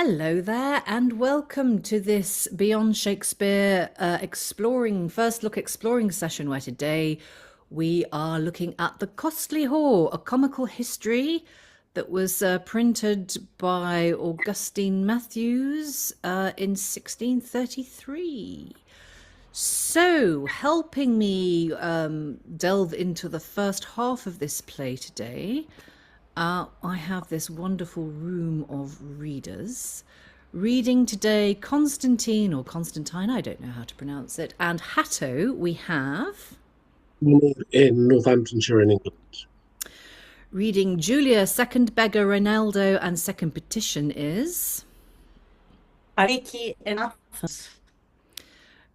Hello there, and welcome to this Beyond Shakespeare first look exploring session, where today we are looking at The Costly Whore, a comical history that was printed by Augustine Matthews in 1633. So, helping me delve into the first half of this play today, I have this wonderful room of readers. Reading today Constantine, or Constantine, I don't know how to pronounce it, and Hatto we have. In Northamptonshire in England. Reading Julia, second Beggar, Reynaldo, and second Petition is. Aliki in Athens.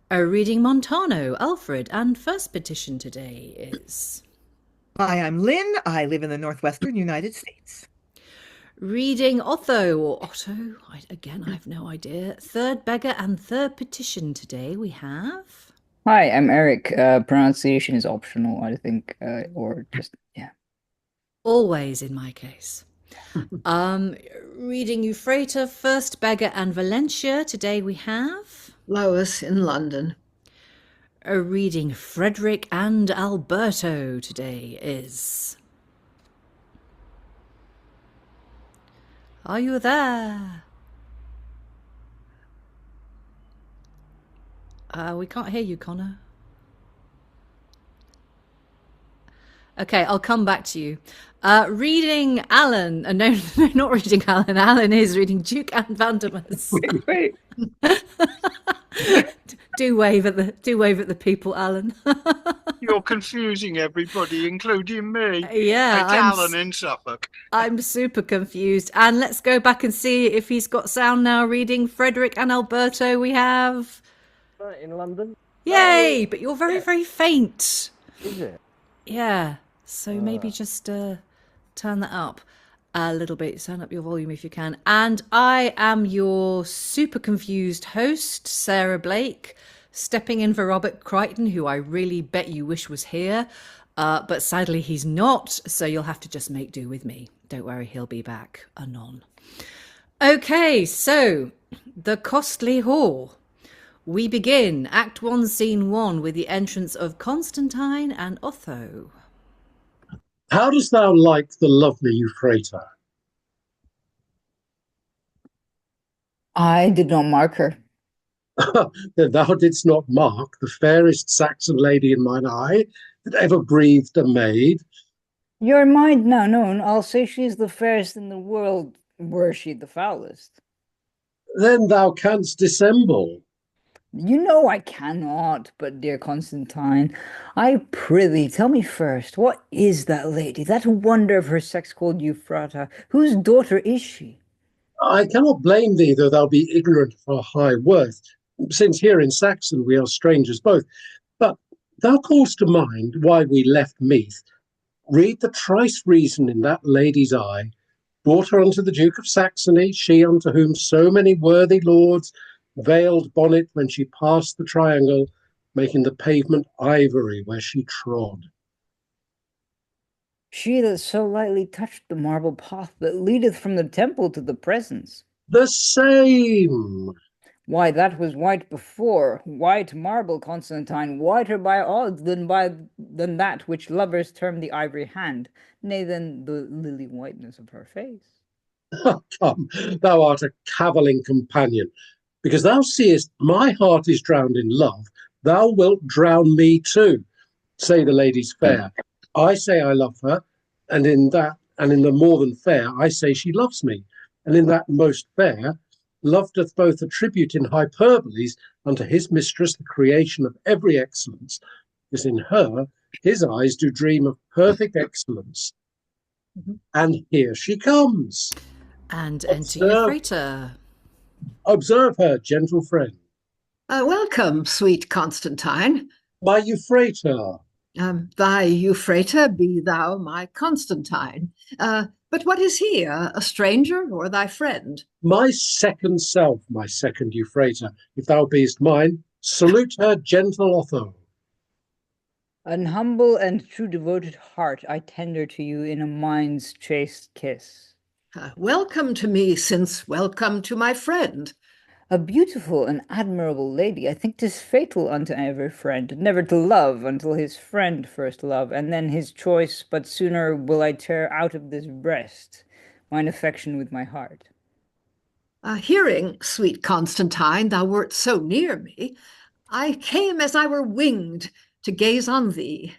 Reading Montano, Alfrid, and first Petition today is. Hi, I'm Lynn. I live in the Northwestern United States. Reading Otho, or Otto, I have no idea. Third Beggar and third Petition today we have. Hi, I'm Eric. Pronunciation is optional, I think, or just, yeah. Always in my case. Reading Euphrata, first Beggar, and Valentia today we have. Lois in London. Reading Frederick and Alberto today is. Are you there? We can't hear you, Connor. Okay, I'll come back to you. Reading Alan. No, not reading Alan. Alan is reading Duke and Vandermas. Wait. Do wave at the people, Alan. You're confusing everybody, including me. Yeah, it's Alan in Suffolk. I'm super confused. And let's go back and see if he's got sound now. Reading Frederick and Alberto we have. In London. Yay! But you're very, very faint. Is it? Yeah. So maybe just turn that up a little bit. Turn up your volume if you can. And I am your super confused host, Sarah Blake, stepping in for Robert Crighton, who I really bet you wish was here. But sadly he's not, so you'll have to just make do with me. Don't worry, he'll be back anon. Okay, so The Costly Whore. We begin Act 1, Scene 1 with the entrance of Constantine and Otho. How dost thou like the lovely Euphrata? I did not mark her. Then thou didst not mark the fairest Saxon lady in mine eye that ever breathed a maid. Your mind now known, I'll say she's the fairest in the world, were she the foulest. Then thou canst dissemble. You know I cannot, but dear Constantine, I prithee tell me first, what is that lady, that wonder of her sex called Euphrata? Whose daughter is she? I cannot blame thee, though thou be ignorant of her high worth, since here in Saxon we are strangers both. But thou call'st to mind why we left Meath. Read the trice reason in that lady's eye. Daughter unto the Duke of Saxony, she unto whom so many worthy lords veiled bonnet when she passed the triangle, making the pavement ivory where she trod. She that so lightly touched the marble path that leadeth from the temple to the presence. The same. Why, that was white before, white marble, Constantine, whiter by odds than that which lovers term the ivory hand, nay, than the lily whiteness of her face. Come, thou art a cavilling companion. Because thou seest my heart is drowned in love, thou wilt drown me too, say the ladies fair. I say I love her, and in the more than fair, I say she loves me. And in that most fair, love doth both attribute in hyperboles unto his mistress the creation of every excellence, because in her his eyes do dream of perfect excellence. And here she comes. And enter Euphrata. Observe her, gentle friend. Welcome, sweet Constantine. My Euphrata. Thy Euphrata, be thou my Constantine. But what is he, a stranger or thy friend? My second self, my second Euphrata. If thou beest mine, salute her, gentle Otho. An humble and true devoted heart I tender to you in a mind's chaste kiss. Welcome to me, since welcome to my friend. A beautiful and admirable lady, I think 'tis fatal unto every friend, never to love until his friend first love, and then his choice, but sooner will I tear out of this breast mine affection with my heart. Hearing, sweet Constantine, thou wert so near me, I came as I were winged to gaze on thee.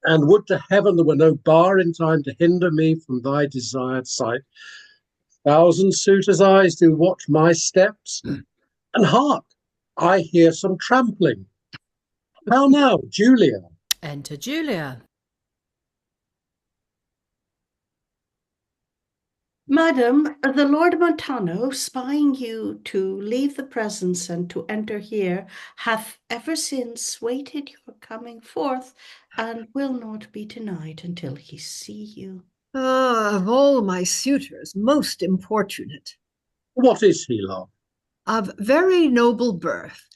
And would to heaven there were no bar in time to hinder me from thy desired sight. Thousand suitors' eyes do watch my steps, and hark, I hear some trampling. How now, Julia? Enter Julia. Madam, the Lord Montano, spying you to leave the presence and to enter here, hath ever since waited your coming forth, and will not be denied until he see you. Of all my suitors, most importunate. What is he, love? Of very noble birth,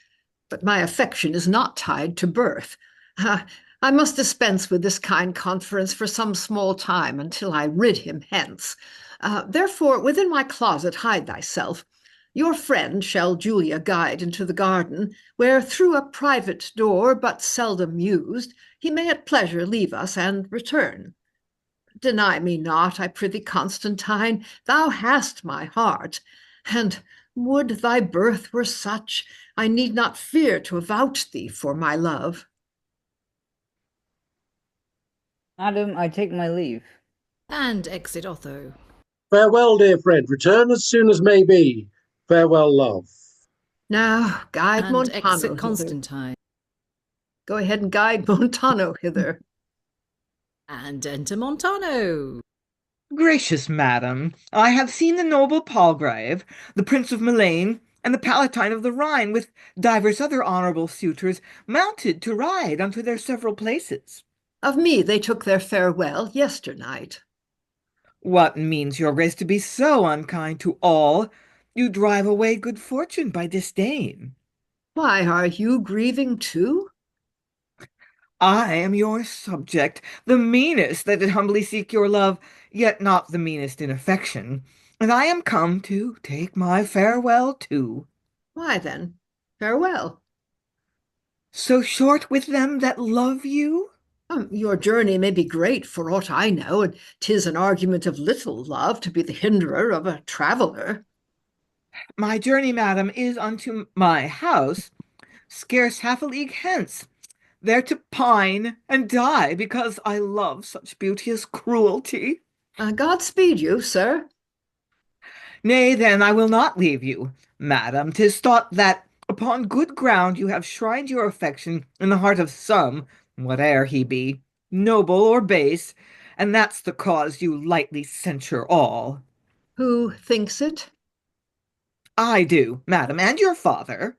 but my affection is not tied to birth. I must dispense with this kind conference for some small time until I rid him hence. Therefore, within my closet hide thyself. Your friend shall Julia guide into the garden, where through a private door, but seldom used, he may at pleasure leave us and return. Deny me not, I prithee, Constantine, thou hast my heart, and would thy birth were such, I need not fear to avouch thee for my love. Madam, I take my leave. And exit Otho. Farewell, dear friend. Return as soon as may be. Farewell, love. Now, guide And Montano exit hither. Constantine. Go ahead and guide Montano hither. And enter Montano. Gracious madam, I have seen the noble Palgrave, the Prince of Milan, and the Palatine of the Rhine, with divers other honourable suitors, mounted to ride unto their several places. Of me they took their farewell yesternight. What means your grace to be so unkind to all? You drive away good fortune by disdain. Why, are you grieving too? I am your subject, the meanest that did humbly seek your love, yet not the meanest in affection, and I am come to take my farewell too. Why then, farewell. So short with them that love you? Your journey may be great for aught I know, and 'tis an argument of little love to be the hinderer of a traveller. My journey, madam, is unto my house, scarce half a league hence, there to pine and die, because I love such beauteous cruelty. God speed you, sir. Nay, then, I will not leave you, madam. 'Tis thought that upon good ground you have shrined your affection in the heart of some, whate'er he be, noble or base, and that's the cause you lightly censure all. Who thinks it? I do, madam, and your father.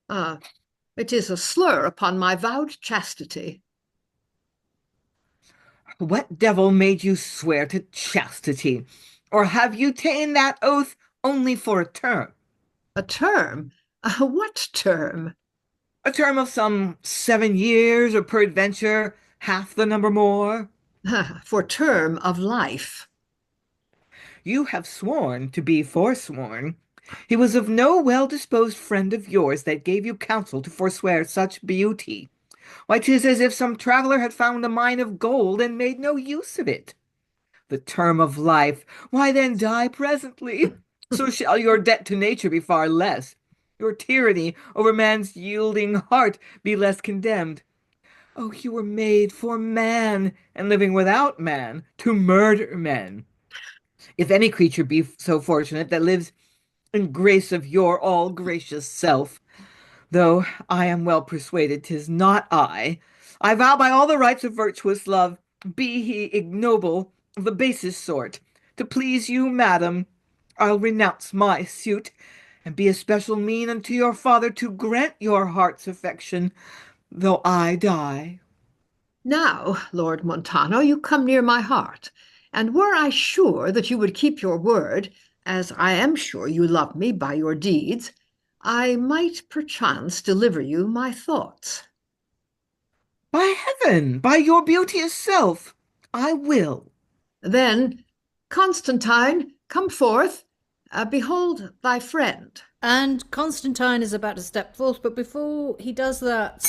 It is a slur upon my vowed chastity. What devil made you swear to chastity? Or have you ta'en that oath only for a term? A term? What term? A term of some 7 years, or peradventure half the number more. For term of life. You have sworn to be forsworn. He was of no well-disposed friend of yours that gave you counsel to forswear such beauty. Why, 'tis as if some traveller had found a mine of gold and made no use of it. The term of life, why then die presently? So shall your debt to nature be far less, your tyranny over man's yielding heart be less condemned. Oh, you were made for man, and living without man, to murder men. If any creature be so fortunate that lives in grace of your all-gracious self, though I am well persuaded 'tis not I vow by all the rights of virtuous love, be he ignoble of the basest sort, to please you, madam, I'll renounce my suit, and be a special mean unto your father to grant your heart's affection, though I die. Now, Lord Montano, you come near my heart, and were I sure that you would keep your word, as I am sure you love me by your deeds, I might perchance deliver you my thoughts. By heaven, by your beauteous self, I will. Then Constantine, come forth. Behold thy friend. And Constantine is about to step forth, but before he does that,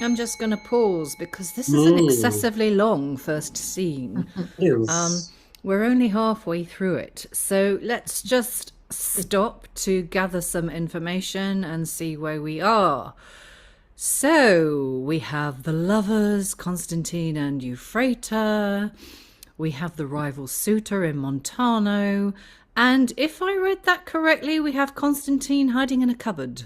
I'm just going to pause because this is an excessively long first scene. Yes. We're only halfway through it, so let's just stop to gather some information and see where we are. So we have the lovers, Constantine and Euphrata. We have the rival suitor in Montano. And if I read that correctly, we have Constantine hiding in a cupboard.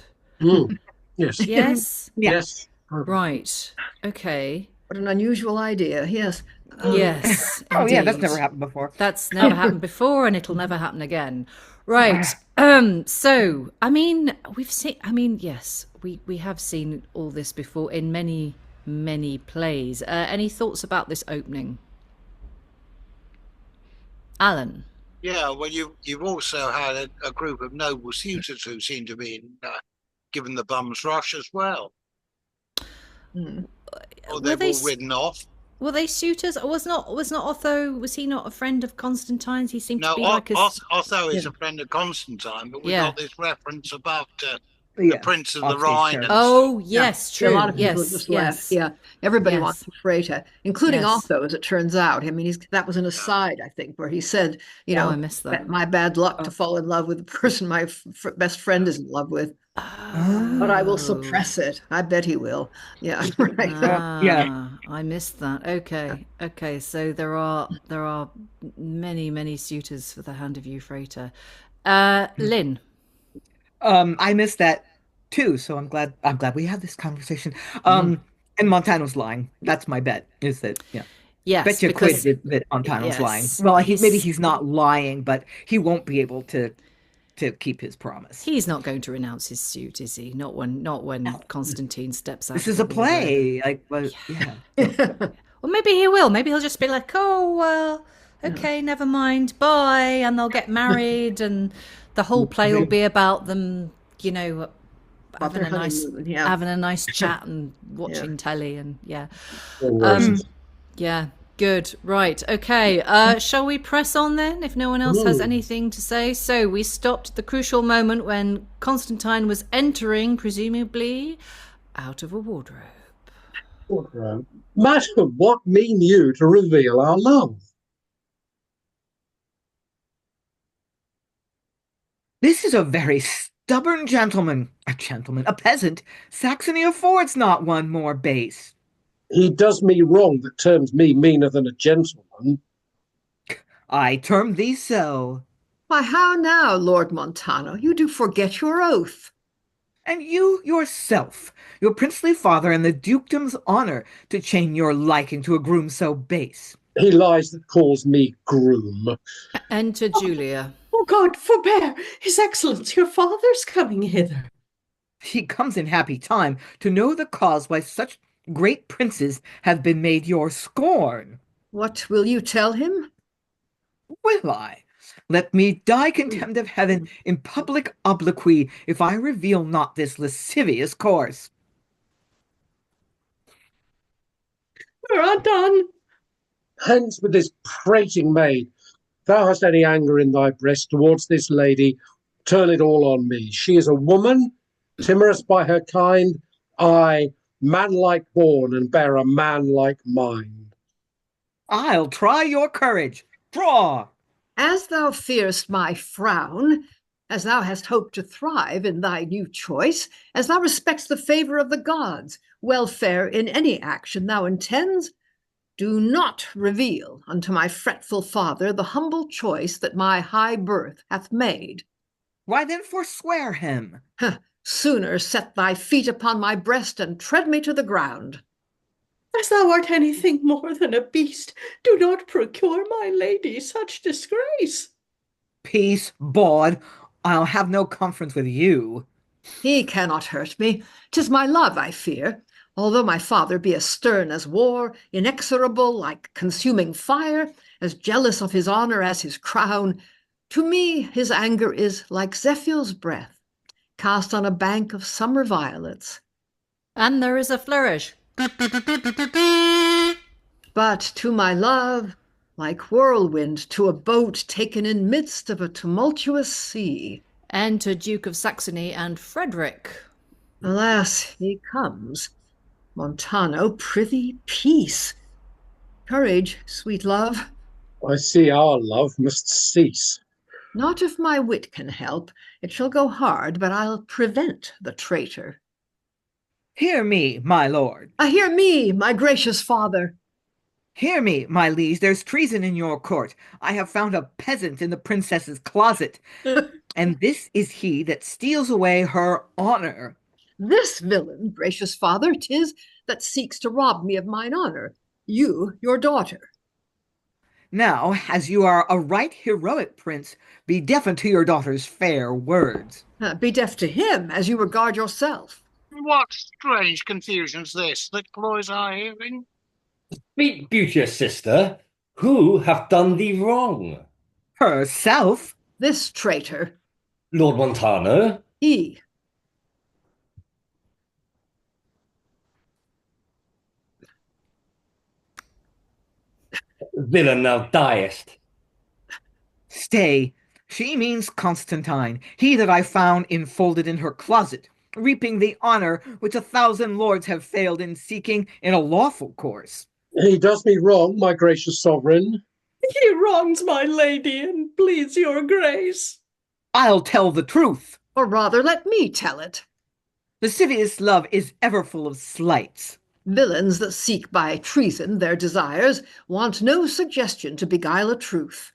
Yes. Yes? Yes. Right. Okay. What an unusual idea, yes. Yes. Oh, yeah, that's indeed. never happened before. That's never happened before, and it'll never happen again. Right. So, yes, we have seen all this before in many, many plays. Any thoughts about this opening? Alan? Yeah, well, you've also had a group of noble suitors who seem to be given the bum's rush as well. Or they've all ridden off. Were they suitors? Was not Otho? Was he not a friend of Constantine's? He seemed to be Otho is a friend of Constantine, but we got this reference about the Prince of the Rhine. Oh, yes, true. A lot of people just left. Yeah, everybody wants Euphrata, including Otho, as it turns out. I mean, that was an aside, I think, where he said, I missed that. My bad luck to fall in love with the person my best friend is in love with. But I will suppress it. I bet he will. Yeah, right. I missed that. Okay. So there are many suitors for the hand of Euphrata. Lynn. I missed that too, so I'm glad we had this conversation. And Montano's lying. That's my bet. Is that Yes, bet you quid that Montano's lying. Well, maybe he's not lying, but he won't be able to keep his promise. He's not going to renounce his suit, is he? Not when Constantine steps out. This is a play. Well, maybe he will. Maybe he'll just be like, oh well, okay, never mind, bye, and they'll get married, and the whole play will be about them, having a nice chat and watching telly, and Good. Right. Okay. Shall we press on then, if no one else has anything to say? So we stopped at the crucial moment when Constantine was entering, presumably, out of a wardrobe. Madam, what mean you to reveal our love? This is a very stubborn gentleman. A peasant. Saxony affords not one more base. He does me wrong that terms me meaner than a gentleman. I term thee so. Why, how now, Lord Montano? You do forget your oath. And you yourself, your princely father and the dukedom's honour, to chain your liking to a groom so base. He lies that calls me groom. Enter Julia. Oh God, forbear! His Excellence, your father's coming hither. He comes in happy time to know the cause why such great princes have been made your scorn. What will you tell him? Will I? Let me die contemned of heaven in public obloquy if I reveal not this lascivious course. We're undone. Hence with this prating maid. Thou hast any anger in thy breast towards this lady, turn it all on me. She is a woman, timorous by her kind, I, man-like born, and bear a man-like mind. I'll try your courage. Draw! As thou fearest my frown, as thou hast hoped to thrive in thy new choice, as thou respects the favour of the gods, welfare in any action thou intends, do not reveal unto my fretful father the humble choice that my high birth hath made. Why then forswear him? Sooner set thy feet upon my breast and tread me to the ground. As thou art anything more than a beast, do not procure my lady such disgrace. Peace, bawd. I'll have no conference with you. He cannot hurt me. 'Tis my love I fear. Although my father be as stern as war, inexorable like consuming fire, as jealous of his honour as his crown, to me his anger is like Zephyr's breath, cast on a bank of summer violets. And there is a flourish. But to my love, like whirlwind to a boat taken in midst of a tumultuous sea. Enter Duke of Saxony and Frederick. Alas, he comes. Montano, prithee, peace. Courage, sweet love. I see our love must cease. Not if my wit can help. It shall go hard, but I'll prevent the traitor. Hear me, my lord. Hear me, my gracious father. Hear me, my liege. There's treason in your court. I have found a peasant in the princess's closet, and this is he that steals away her honor. This villain, gracious father, 'tis that seeks to rob me of mine honor. You, your daughter. Now, as you are a right heroic prince, be deaf unto your daughter's fair words. Be deaf to him as you regard yourself. What strange confusion's this that cloys our hearing? Speak, beauteous sister, who hath done thee wrong? Herself? This traitor. Lord Montano? He. Villain, thou diest. Stay. She means Constantine, he that I found enfolded in her closet, reaping the honor which 1,000 lords have failed in seeking in a lawful course. He does me wrong, my gracious sovereign. He wrongs my lady, and please your grace. I'll tell the truth. Or rather, let me tell it. Lascivious love is ever full of slights. Villains that seek by treason their desires want no suggestion to beguile a truth.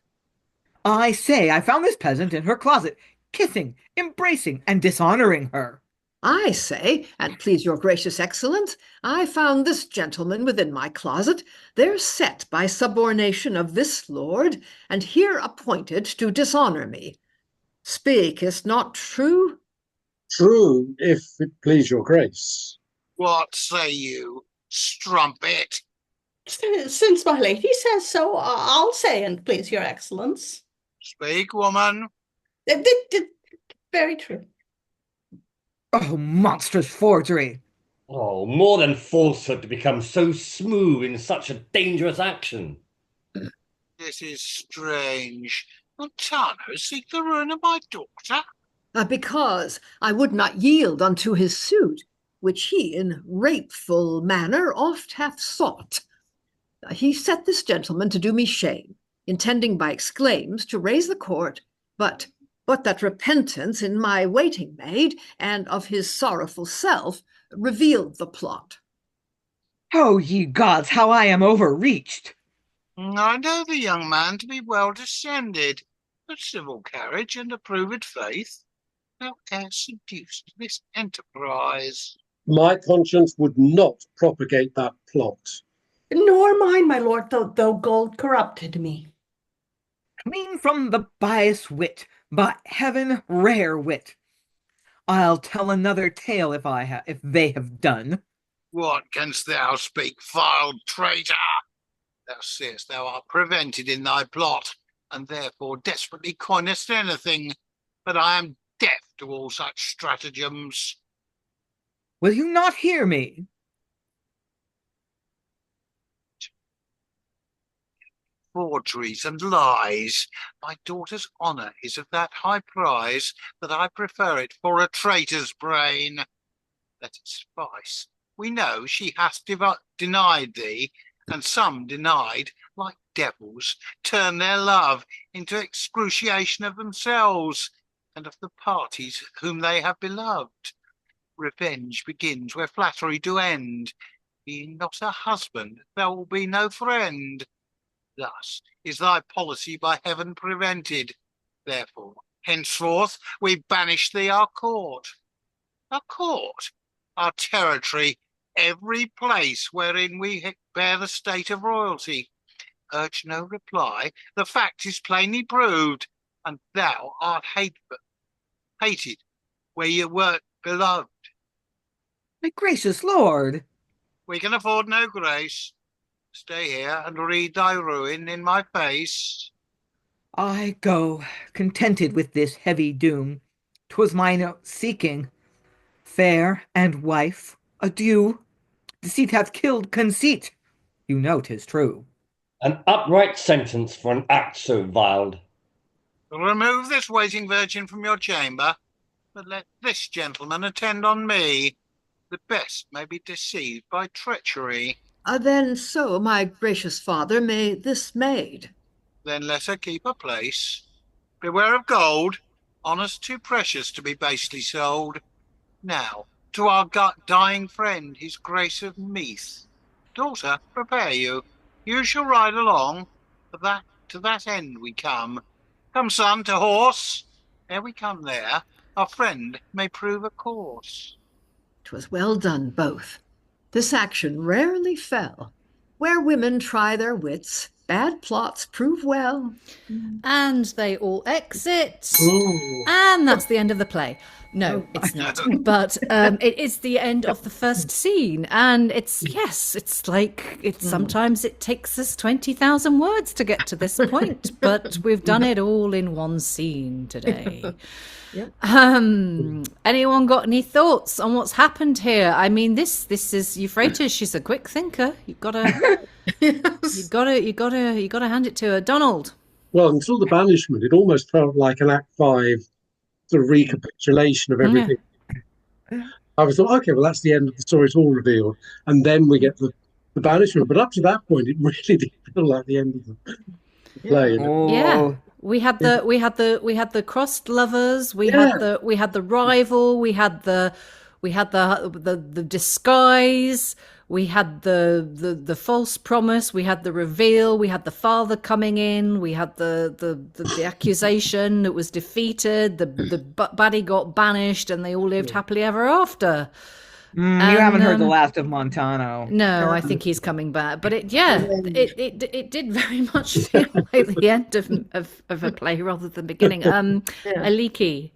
I say I found this peasant in her closet, kissing, embracing, and dishonoring her. I say, and please your gracious excellence, I found this gentleman within my closet, there set by subornation of this lord, and here appointed to dishonor me. Speak, is't not true? True, if it please your grace. What say you, strumpet? Since my lady says so, I'll say, and please your excellence. Speak, woman. Very true. Oh, monstrous forgery! Oh, more than falsehood to become so smooth in such a dangerous action. This is strange. Montano seek the ruin of my daughter? Because I would not yield unto his suit, which he in rapeful manner oft hath sought. He set this gentleman to do me shame, intending by exclaims to raise the court, but that repentance in my waiting maid and of his sorrowful self revealed the plot. Oh, ye gods, how I am overreached! I know the young man to be well descended, of civil carriage and approved faith. Thou art seduced to this enterprise. My conscience would not propagate that plot. Nor mine, my lord, though gold corrupted me. Clean from the bias wit, by heaven, rare wit. I'll tell another tale if they have done. What canst thou speak, vile traitor? Thou seest thou art prevented in thy plot, and therefore desperately coinest anything. But I am deaf to all such stratagems. Will you not hear me? Forgeries and lies. My daughter's honour is of that high prize that I prefer it for a traitor's brain. Let it suffice. We know she hath denied thee, and some denied, like devils, turn their love into excruciation of themselves and of the parties whom they have beloved. Revenge begins where flattery do end. Being not a husband, thou wilt be no friend. Thus is thy policy by heaven prevented. Therefore, henceforth we banish thee our court. Our court, our territory, every place wherein we bear the state of royalty. Urge no reply, the fact is plainly proved, and thou art hated where you wert beloved. My gracious lord! We can afford no grace. Stay here and read thy ruin in my face. I go, contented with this heavy doom. 'Twas mine seeking. Fair and wife, adieu. Deceit hath killed conceit. You know 'tis true. An upright sentence for an act so vile. Remove this waiting virgin from your chamber, but let this gentleman attend on me. The best may be deceived by treachery. Then so, my gracious father, may this maid. Then let her keep her place. Beware of gold. Honour's too precious to be basely sold. Now, to our dying friend, his grace of Meath. Daughter, prepare you. You shall ride along. To that end we come. Come, son, to horse. Ere we come there, our friend may prove a course. 'Twas well done both. This action rarely fell. Where women try their wits, bad plots prove well. And they all exit. Ooh. And that's the end of the play. No, it's not. But it is the end of the first scene. And it's sometimes it takes us 20,000 words to get to this point, but we've done it all in one scene today. Yep. Anyone got any thoughts on what's happened here? I mean, this is Euphrata. She's a quick thinker. You've got to hand it to her. Donald. Well, until the banishment, it almost felt like an Act 5 sort of recapitulation of everything. I was thought, okay, well, that's the end of the story. It's all revealed, and then we get the banishment. But up to that point, it really did feel like the end of the play. Yeah. We had the crossed lovers. We had the rival. We had the disguise. We had the false promise. We had the reveal. We had the father coming in. We had the accusation that was defeated. The baddie got banished, and they all lived happily ever after. You haven't heard the last of Montano. No, I think he's coming back. But it did very much feel like the end of a play rather than the beginning. Aliki.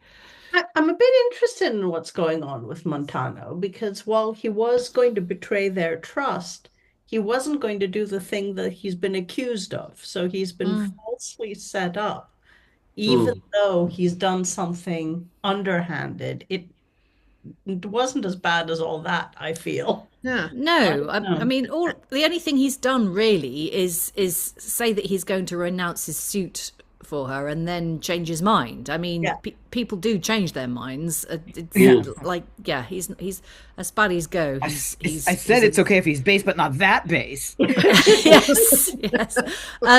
I'm a bit interested in what's going on with Montano, because while he was going to betray their trust, he wasn't going to do the thing that he's been accused of. So he's been falsely set up, even though he's done something underhanded. It wasn't as bad as all that, I feel. Yeah. No, I mean, the only thing he's done really is say that he's going to renounce his suit for her and then change his mind. I mean, people do change their minds. He's as baddies go. I said it's okay if he's base, but not that base. yes.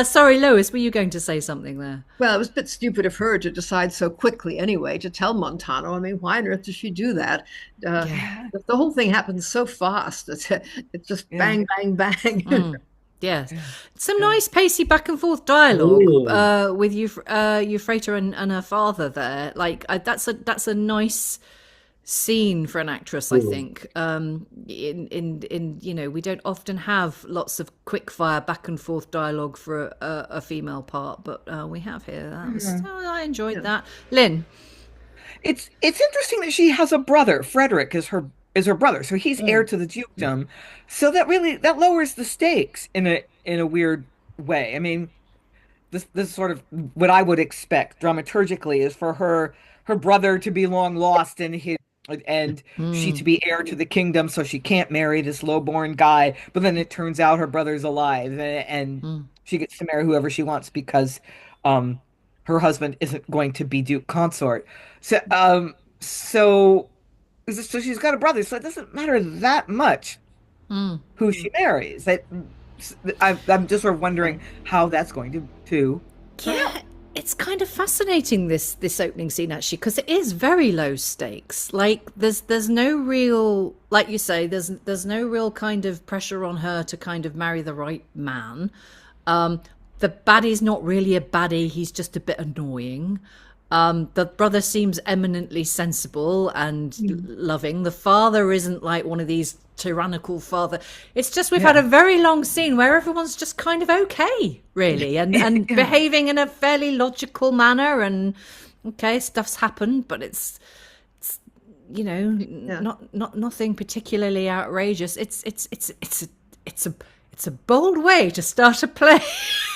Sorry, Lois, were you going to say something there? Well, it was a bit stupid of her to decide so quickly anyway to tell Montano. I mean, why on earth does she do that? The whole thing happens so fast. It's just bang, bang, bang. Yes, some nice pacey back and forth dialogue with Euphrata and her father there. Like that's a nice scene for an actress, I think. We don't often have lots of quick fire back and forth dialogue for a female part, but we have here. I enjoyed that. Lynn. It's interesting that she has a brother. Frederick is her brother, so he's heir to the dukedom. So that lowers the stakes in a weird way. I mean, this is sort of what I would expect dramaturgically, is for her brother to be long lost and she to be heir to the kingdom, so she can't marry this lowborn guy. But then it turns out her brother's alive, and she gets to marry whoever she wants because her husband isn't going to be duke consort. So she's got a brother, so it doesn't matter that much who she marries. I'm just sort of wondering how that's going to Yeah, it's kind of fascinating, this opening scene, actually, because it is very low stakes. Like there's no real, like you say, there's no real kind of pressure on her to kind of marry the right man. The baddie's not really a baddie; he's just a bit annoying. The brother seems eminently sensible and loving. The father isn't like one of these tyrannical father. It's just we've had a very long scene where everyone's just kind of okay, really, and behaving in a fairly logical manner. And okay, stuff's happened, but it's not nothing particularly outrageous. It's a bold way to start a play.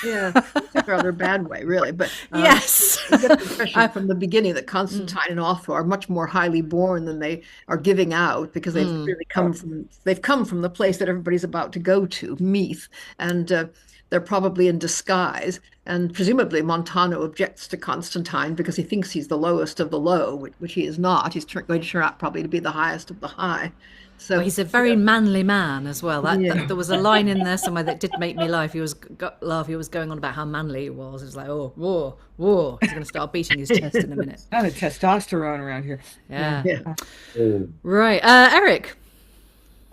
It's a rather bad way, really. But yes, you get the impression from the beginning that Constantine and Otho are much more highly born than they are giving out, because they've really come from the place that everybody's about to go to, Meath, and They're probably in disguise, and presumably Montano objects to Constantine because he thinks he's the lowest of the low, which he is not. He's going to turn out probably to be the highest of the high. So Well, he's a very manly man as well. Yeah. There was a line in there somewhere that did make me laugh. He was going on about how manly he was. It was like, oh, whoa, whoa. He's going to start beating his chest in a minute. Kind of testosterone around here. Yeah. Oh. Right. Eric.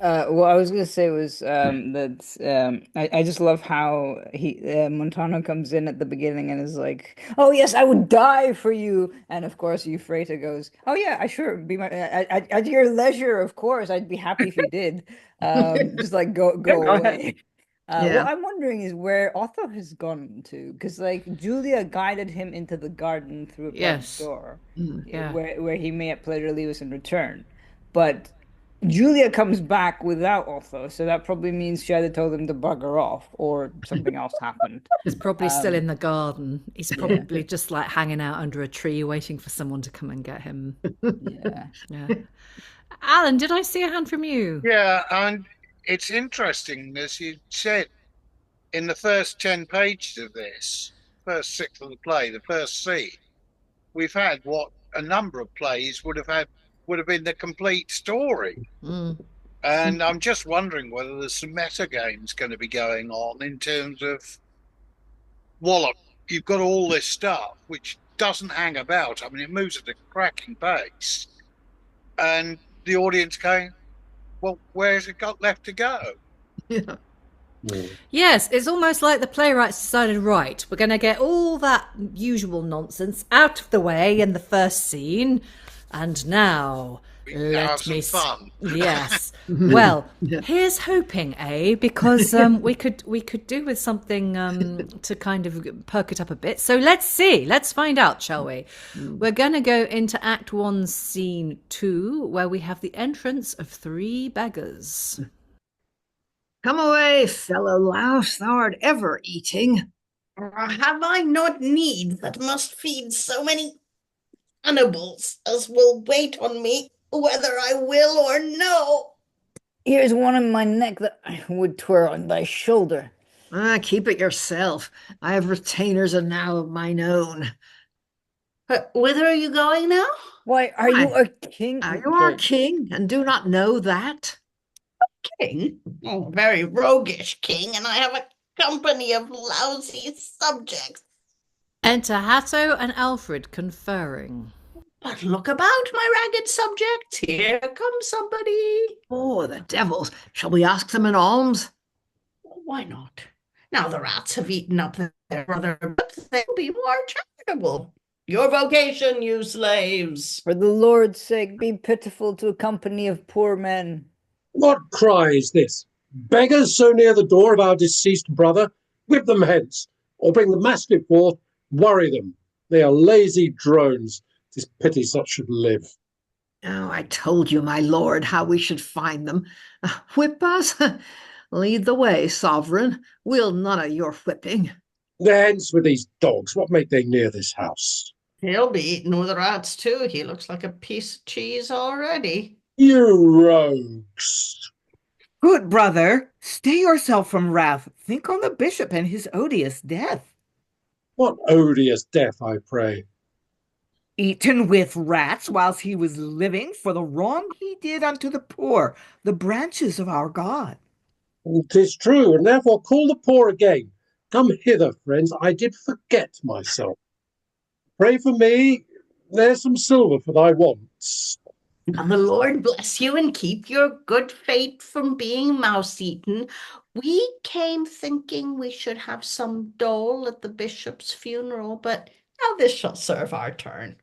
What I was gonna say was that I just love how Montano comes in at the beginning and is like, "Oh yes, I would die for you," and of course Euphrata goes, "Oh yeah, I sure be at your leisure, of course, I'd be happy if you did." Just like go Go ahead. away. Yeah. What I'm wondering is where Otho has gone to, because like Julia guided him into the garden through a private Yes. door, Yeah. where he may have pleasure leave us in return, but Julia comes back without Otho, so that probably means she either told him to bugger off or something else happened. He's probably still in the garden. He's probably just like hanging out under a tree waiting for someone to come and get him. Yeah. Yeah. Alan, did I see a hand from you? Yeah, and it's interesting, as you said, in the first 10 pages of this, first sixth of the play, the first scene, we've had what a number of plays would have been the complete story. Mm. And I'm just wondering whether there's some meta games going to be going on in terms of, wallop, you've got all this stuff which doesn't hang about. I mean, it moves at a cracking pace. And the audience going, well, where's it got left to go? Yeah. Yes, it's almost like the playwrights decided, right, we're going to get all that usual nonsense out of the way in the first scene. And now, We can have let some me fun. Yes. Well, Yeah. here's hoping, because we could do with something to kind of perk it up a bit. So let's see. Let's find out, shall we? We're going to go into Act 1, Scene 2, where we have the entrance of 3 beggars. Come away, fellow louse, thou art ever eating. Have I not need that must feed so many cannibals as will wait on me, whether I will or no? Here's one in my neck that I would twirl on thy shoulder. Keep it yourself. I have retainers enow of mine own. Whither are you going now? Why, are you Why? a king? Are you our king, and do not know that? King? Oh, very roguish king, and I have a company of lousy subjects. Enter Hatto and Alfrid conferring. But look about, my ragged subjects. Here comes somebody. Oh, the devils. Shall we ask them an alms? Why not? Now the rats have eaten up their brother, but they'll be more charitable. Your vocation, you slaves. For the Lord's sake, be pitiful to a company of poor men. What cry is this? Beggars so near the door of our deceased brother? Whip them hence, or bring the mastiff forth, worry them. They are lazy drones. 'Tis pity such should live. Oh, I told you, my lord, how we should find them. Whip us? Lead the way, sovereign. We'll none of your whipping. Hence with these dogs. What make they near this house? He'll be eaten with rats too. He looks like a piece of cheese already. You rogues. Good brother, stay yourself from wrath. Think on the bishop and his odious death. What odious death, I pray. Eaten with rats whilst he was living for the wrong he did unto the poor, the branches of our God. 'Tis true, and therefore call the poor again. Come hither, friends, I did forget myself. Pray for me, there's some silver for thy wants. And the Lord bless you and keep your good fate from being mouse-eaten. We came thinking we should have some dole at the bishop's funeral, but now this shall serve our turn.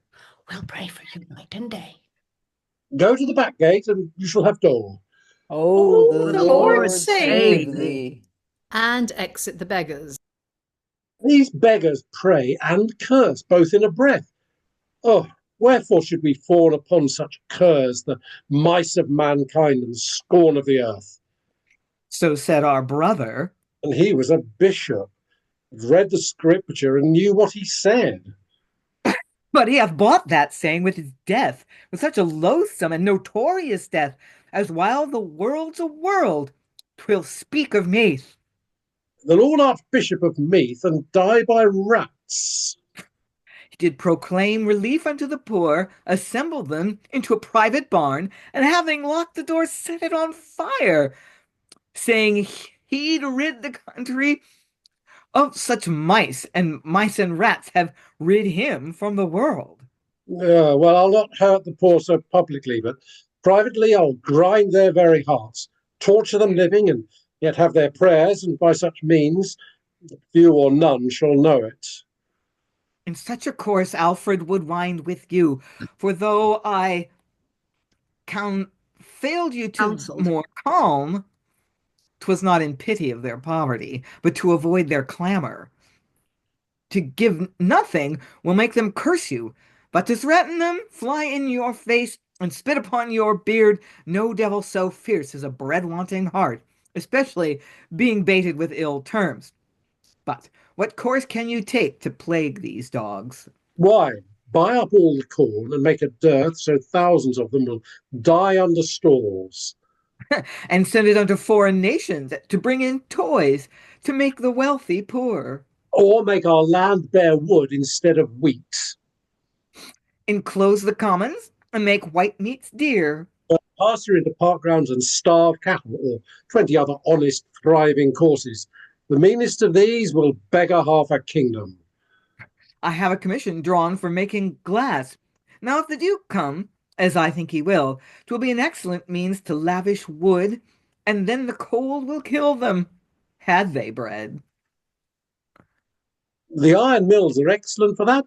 We'll pray for you night and day. Go to the back gate, and you shall have dole. Oh, the Lord save thee. And exit the beggars. These beggars pray and curse, both in a breath. Oh, wherefore should we fall upon such curs, the mice of mankind and scorn of the earth? So said our brother. And he was a bishop, read the scripture and knew what he said. But he hath bought that saying with his death, with such a loathsome and notorious death, as while the world's a world, 'twill speak of me. the Lord Archbishop of Meath and die by rats. He did proclaim relief unto the poor, assemble them into a private barn, and having locked the door, set it on fire, saying he'd rid the country of such mice and rats have rid him from the world. Well, I'll not hurt the poor so publicly, but privately I'll grind their very hearts, torture them living, and yet have their prayers, and by such means few or none shall know it. In such a course Alfrid would wind with you, for though I failed you to Counseled. more calm, 'twas not in pity of their poverty, but to avoid their clamor. To give nothing will make them curse you, but to threaten them, fly in your face, and spit upon your beard, no devil so fierce as a bread-wanting heart, especially being baited with ill terms. But what course can you take to plague these dogs? Why, buy up all the corn and make a dearth so thousands of them will die under stalls. And send it unto foreign nations to bring in toys to make the wealthy poor. Or make our land bear wood instead of wheat. Enclose the commons and make white meats dear. Pasture into park grounds and starve cattle, or 20 other honest, thriving courses. The meanest of these will beggar half a kingdom. I have a commission drawn for making glass. Now if the Duke come, as I think he will, 'twill be an excellent means to lavish wood, and then the cold will kill them, had they bread. The iron mills are excellent for that.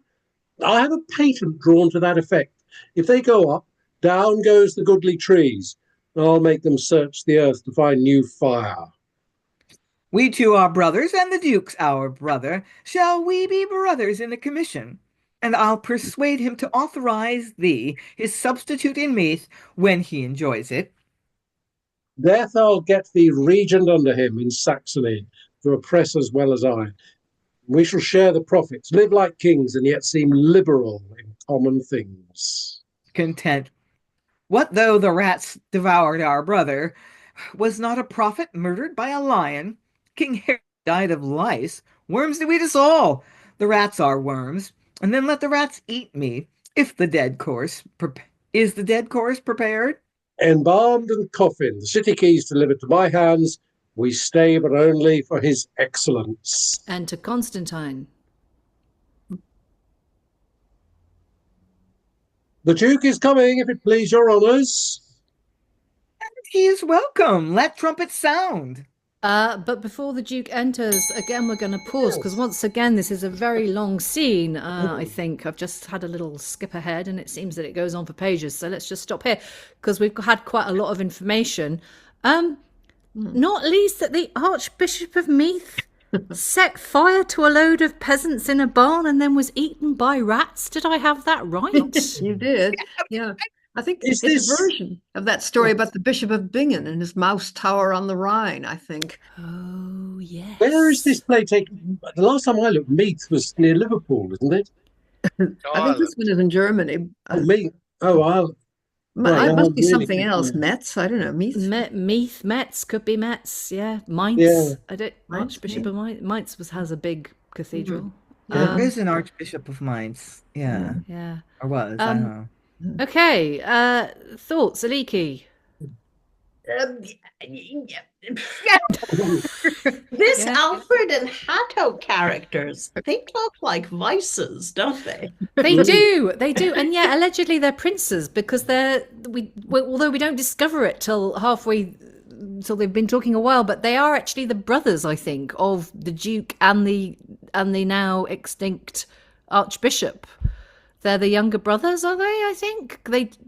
I have a patent drawn to that effect. If they go up, down goes the goodly trees. I'll make them search the earth to find new fire. We two are brothers, and the Duke's our brother. Shall we be brothers in the commission? And I'll persuade him to authorize thee, his substitute in Meath, when he enjoys it. Death I'll get thee regent under him in Saxony, to oppress as well as I. We shall share the profits, live like kings, and yet seem liberal in common things. Content. What though the rats devoured our brother? Was not a prophet murdered by a lion? King Herod died of lice. Worms do eat us all. The rats are worms. And then let the rats eat me, if the dead course is the dead course prepared. Embalmed and coffined, the city keys delivered to my hands, we stay but only for his excellence. And to Constantine. The Duke is coming, if it please your honours. And he is welcome. Let trumpets sound. But before the Duke enters, again, we're going to pause because once again, this is a very long scene. I think I've just had a little skip ahead and it seems that it goes on for pages. So let's just stop here because we've had quite a lot of information. Not least that the Archbishop of Meath set fire to a load of peasants in a barn and then was eaten by rats. Did I have that right? You did. Yeah. I think Is it's this- a version of that story about the Bishop of Bingen and his mouse tower on the Rhine, I think. Oh, yes. Where is this play taken? The last time I looked, Meath was near Liverpool, isn't it? I think this one is in Germany. Meath. Oh, It Right, must be really something good, else. yeah. Metz? I don't know. Meath? Meath, Metz, could be Metz, yeah. Mainz. Yeah. I don't. Mainz, Archbishop of Mainz has a big cathedral. There is an Archbishop of Mainz. Yeah. Yeah. Or was. I don't know. Okay. Thoughts, Aliki? This Yeah. Alfred and Hatto characters, they talk like vices, don't they? They do, and yeah, allegedly they're princes because although we don't discover it till they've been talking a while, but they are actually the brothers, I think, of the Duke and the now extinct Archbishop. They're the younger brothers, are they? I think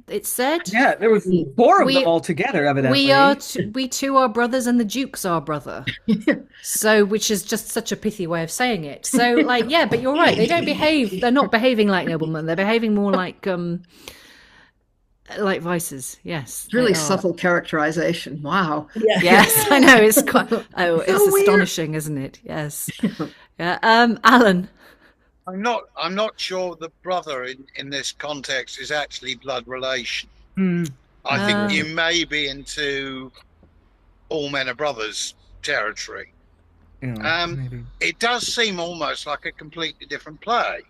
it's said. Yeah, there was 4 of We- them all together, evidently. We two are brothers, and the Duke's our brother. So, which is just such a pithy way of saying it. So, like, yeah, but you're right. They don't behave. They're not behaving like noblemen. They're behaving more like vices. Yes, It's really they are. subtle characterization. Wow. Yes, I know. It's quite. Oh, it's So weird. astonishing, isn't it? Yes. Yeah. Alan. I'm not sure the brother in this context is actually blood relation. I think you may be into all men are brothers territory. Maybe. It does seem almost like a completely different play,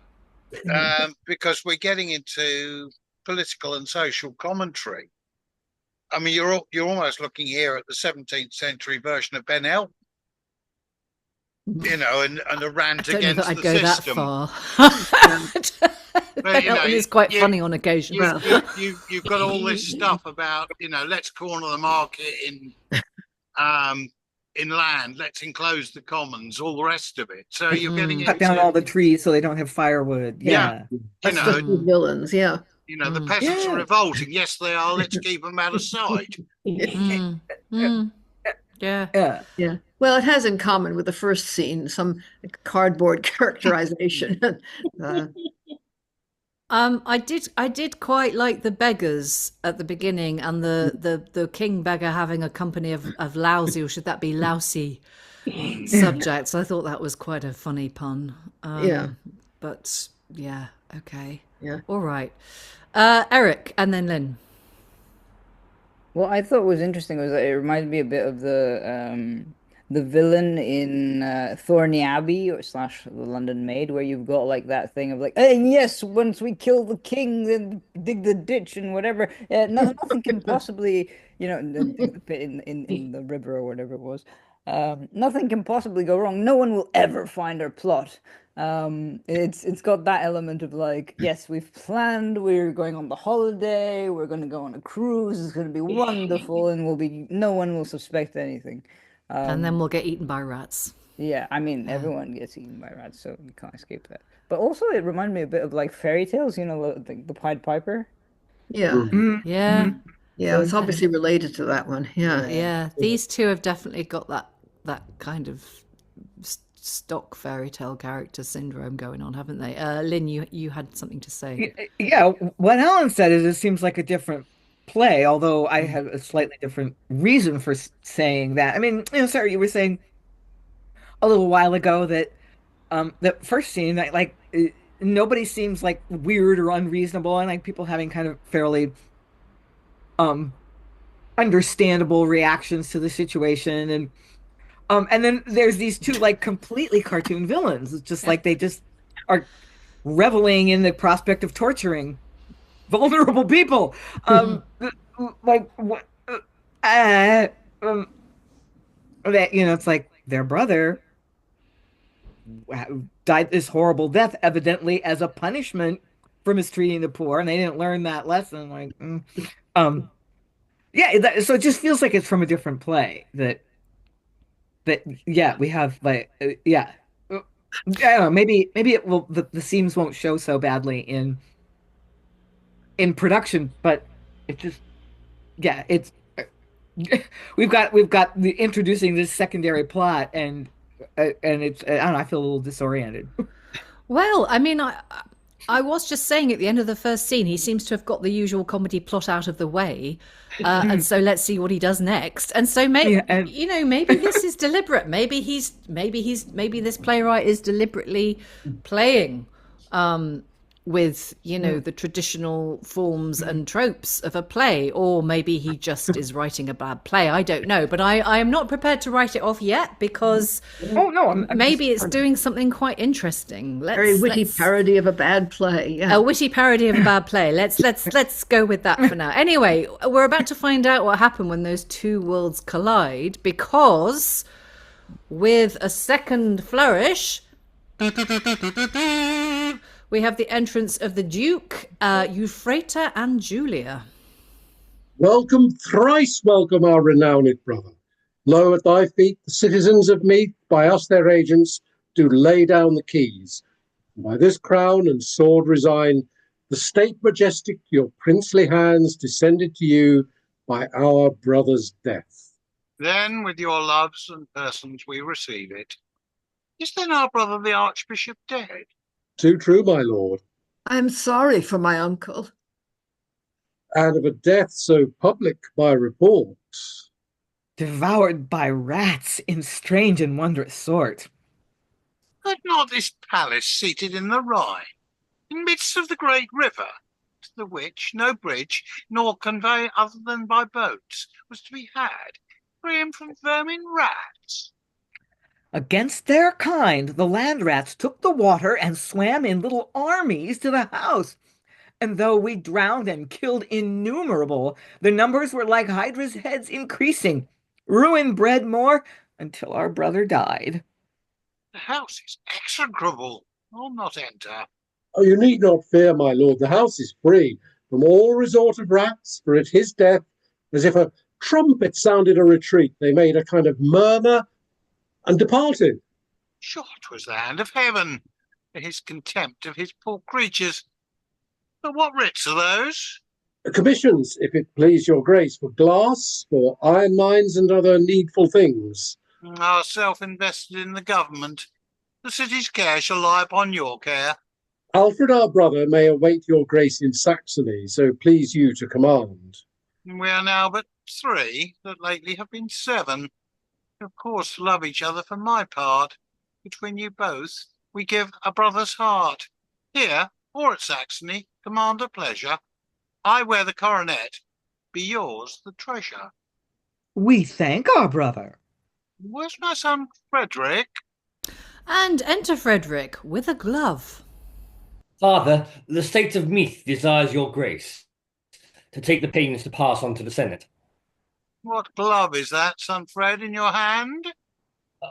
because we're getting into political and social commentary. I mean, you're almost looking here at the 17th century version of Ben Elton, and a rant I don't know against that I'd the go system. that far. But, Elton is quite funny on occasion. You've got all this stuff about, let's corner the market in land, let's enclose the commons, all the rest of it. So you're getting cut down all the trees so they don't have firewood. Yeah. That's the two villains, yeah. The peasants are revolting. Yes, they are. Let's keep them out of sight. Yeah. Well, it has in common with the first scene some cardboard characterization. I did quite like the beggars at the beginning, and the king beggar having a company of lousy, or should that be lousy, subjects. I thought that was quite a funny pun. But yeah, okay. Yeah. All right. Eric and then Lynn. What I thought was interesting was that it reminded me a bit of the villain in Thorny Abbey / The London Maid, where you've got like that thing of like, hey, yes, once we kill the king, then dig the ditch and whatever. Nothing can possibly, dig the pit in the river or whatever it was. Nothing can possibly go wrong. No one will ever find our plot. It's got that element of like, yes, we've planned, we're going on the holiday, we're going to go on a cruise, it's going to be wonderful, and no one will suspect anything. And then we'll get eaten by rats. Yeah, I mean, everyone gets eaten by rats, so you can't escape that. But also, it reminded me a bit of like fairy tales, the Pied Piper. Yeah. Yeah. Yeah, it's obviously related to that one. Yeah. Yeah. These two have definitely got that kind of stock fairy tale character syndrome going on, haven't they? Lynn, you had something to say. Yeah, what Alan said is it seems like a different play, although I have a slightly different reason for saying that. I mean, Sarah, you were saying a little while ago that the first scene, that like nobody seems like weird or unreasonable, and like people having kind of fairly understandable reactions to the situation, and then there's these two like completely cartoon villains. It's just like they just are reveling in the prospect of torturing vulnerable people. Like what? That it's like their brother died this horrible death, evidently as a punishment for mistreating the poor, and they didn't learn that lesson. Like, so it just feels like it's from a different play. That we have like I don't know, maybe it will, the seams won't show so badly in production, but it just it's we've got the introducing this secondary plot, and it's, I don't know, I feel a little disoriented. Well, I mean, I was just saying at the end of the first scene, he seems to have got the usual comedy plot out of the way, and so let's see what he does next. And so maybe maybe this is deliberate. Maybe this playwright is deliberately playing with the traditional forms and tropes of a play, or maybe he just is writing a bad play. I don't know, but I am not prepared to write it off yet, because maybe it's doing something quite interesting. Very witty parody of a bad play. Yeah. A witty parody of a bad play. Let's go with that for now. Anyway, we're about to find out what happened when those two worlds collide, because with a second flourish, we have the entrance of the Duke, Euphrata and Julia. Welcome, thrice welcome, our renowned brother. Lo, at thy feet, the citizens of Meath, by us their agents, do lay down the keys. By this crown and sword resign, the state majestic, your princely hands descended to you by our brother's death. Then with your loves and persons we receive it. Is then our brother the Archbishop dead? Too true, my lord. I am sorry for my uncle. And of a death so public by reports. Devoured by rats in strange and wondrous sort. Had not this palace seated in the Rhine, in midst of the great river, to the which no bridge nor convey other than by boats was to be had, free him from vermin rats? Against their kind, the land rats took the water and swam in little armies to the house. And though we drowned and killed innumerable, the numbers were like Hydra's heads increasing. Ruin bred more until our brother died. The house is execrable. I'll not enter. Oh, you need not fear, my lord. The house is free from all resort of rats, for at his death, as if a trumpet sounded a retreat, they made a kind of murmur and departed. Sure 'twas the hand of heaven, for his contempt of his poor creatures. But what writs are those? Commissions, if it please your grace, for glass, for iron mines, and other needful things. Ourself invested in the government. The city's care shall lie upon your care. Alfrid, our brother, may await your grace in Saxony, so please you to command. We are now but 3, that lately have been 7. Of course love each other for my part. Between you both, we give a brother's heart. Here, or at Saxony, command a pleasure. I wear the coronet, be yours the treasure. We thank our brother. Where's my son Frederick? And enter Frederick with a glove. Father, the state of Meath desires your grace to take the pains to pass on to the Senate. What glove is that, son Fred, in your hand?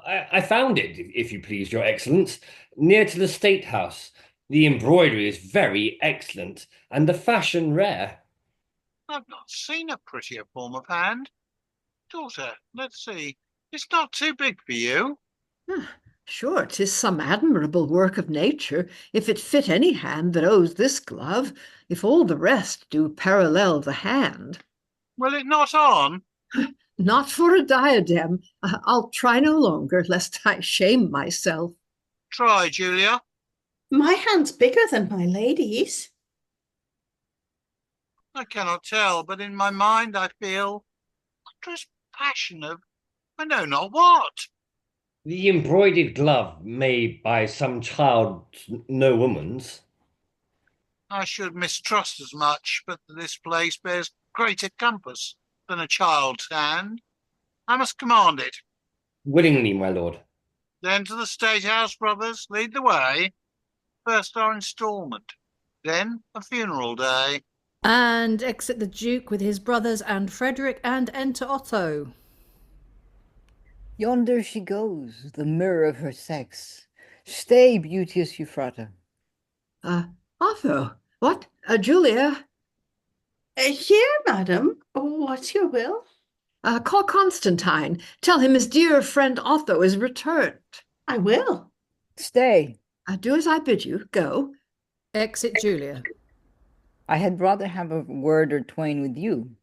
I found it, if you please, your excellence, near to the State House. The embroidery is very excellent, and the fashion rare. I've not seen a prettier form of hand. Daughter, let's see. It's not too big for you. Sure, 'tis some admirable work of nature, if it fit any hand that owes this glove, if all the rest do parallel the hand. Will it not on? Not for a diadem. I'll try no longer, lest I shame myself. Try, Julia. My hand's bigger than my lady's. I cannot tell, but in my mind I feel wondrous passion of I know not what. The embroidered glove made by some child, no woman's. I should mistrust as much, but this place bears greater compass than a child's hand. I must command it. Willingly, my lord. Then to the State House, brothers, lead the way. First our instalment, then a funeral day. And exit the Duke with his brothers and Frederick, and enter Otto. Yonder she goes, the mirror of her sex. Stay, beauteous Euphrata. Otho, what? Julia? Here, madam. What's your will? Call Constantine. Tell him his dear friend Otho is returned. I will. Stay. Do as I bid you. Go. Exit Julia. I had rather have a word or twain with you.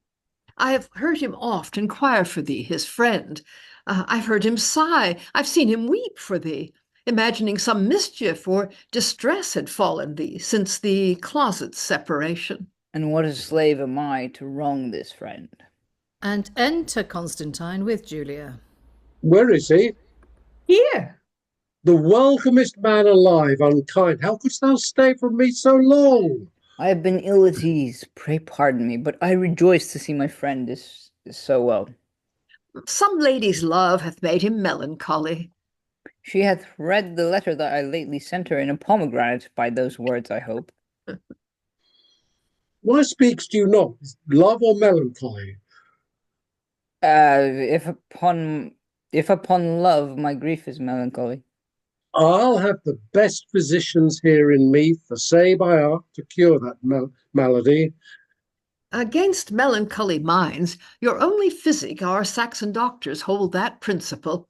I have heard him oft inquire for thee, his friend. I've heard him sigh. I've seen him weep for thee, imagining some mischief or distress had fallen thee since the closet separation. And what a slave am I to wrong this friend? And enter Constantine with Julia. Where is he? Here. The welcomest man alive, unkind. How couldst thou stay from me so long? I have been ill at ease, pray pardon me, but I rejoice to see my friend is so well. Some lady's love hath made him melancholy. She hath read the letter that I lately sent her in a pomegranate by those words, I hope. Why speakst you not? Love or melancholy? If upon love my grief is melancholy. I'll have the best physicians here in Meath, assay by art to cure that malady. Against melancholy minds, your only physic, our Saxon doctors hold that principle.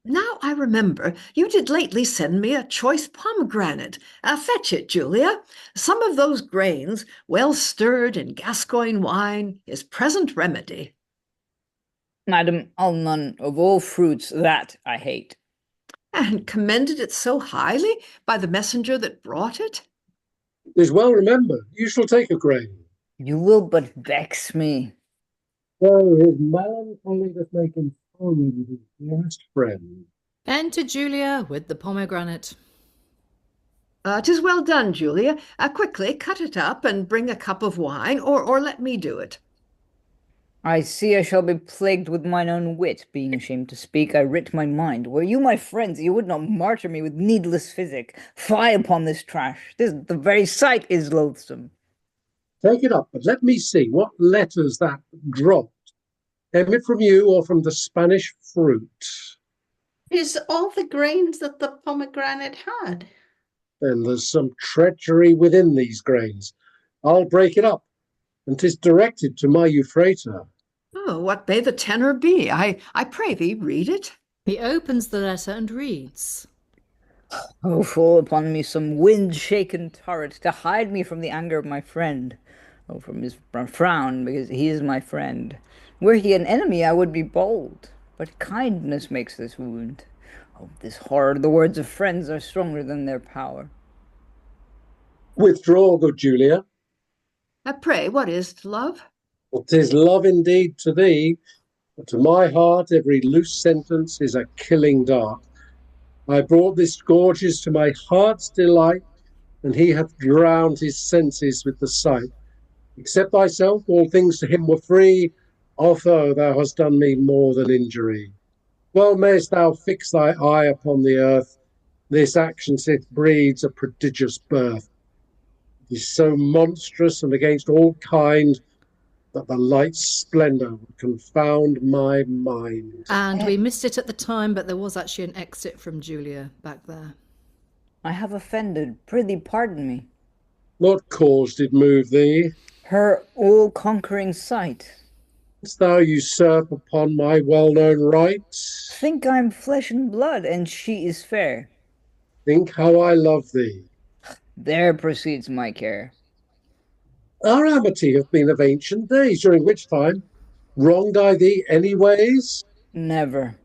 Now I remember, you did lately send me a choice pomegranate. Fetch it, Julia. Some of those grains, well stirred in Gascoigne wine, is present remedy. Madam, I'll none of all fruits that I hate. And commended it so highly by the messenger that brought it? 'Tis well remembered. You shall take a grain. You will but vex me. So his melancholy doth make him fond with his dearest friend. Enter Julia with the pomegranate. 'Tis well done, Julia. Quickly cut it up and bring a cup of wine, or let me do it. I see I shall be plagued with mine own wit. Being ashamed to speak, I writ my mind. Were you my friends, you would not martyr me with needless physic. Fie upon this trash. The very sight is loathsome. Take it up, but let me see what letters that dropped. Came it from you or from the Spanish fruit? Is all the grains that the pomegranate had. Then there's some treachery within these grains. I'll break it up, and 'tis directed to my Euphrata. Oh, what may the tenor be? I pray thee, read it. He opens the letter and reads. Oh, fall upon me some wind-shaken turret to hide me from the anger of my friend. Oh, from his frown, because he is my friend. Were he an enemy, I would be bold, but kindness makes this wound. Oh, this horror, the words of friends are stronger than their power. Withdraw, good Julia. I pray, what is't, love? Well, 'tis love indeed to thee, but to my heart every loose sentence is a killing dart. I brought this Gorges to my heart's delight, and he hath drowned his senses with the sight. Except thyself, all things to him were free. Otho, thou hast done me more than injury. Well mayst thou fix thy eye upon the earth. This action sith breeds a prodigious birth. It is so monstrous and against all kind that the light's splendour would confound my mind. And we missed it at the time, but there was actually an exit from Julia back there. I have offended, prithee pardon me. What cause did move thee? Her all-conquering sight. Didst thou usurp upon my well-known rights? Think I'm flesh and blood, and she is fair. Think how I love thee. There proceeds my care. Our amity hath been of ancient days, during which time wronged I thee anyways? Never.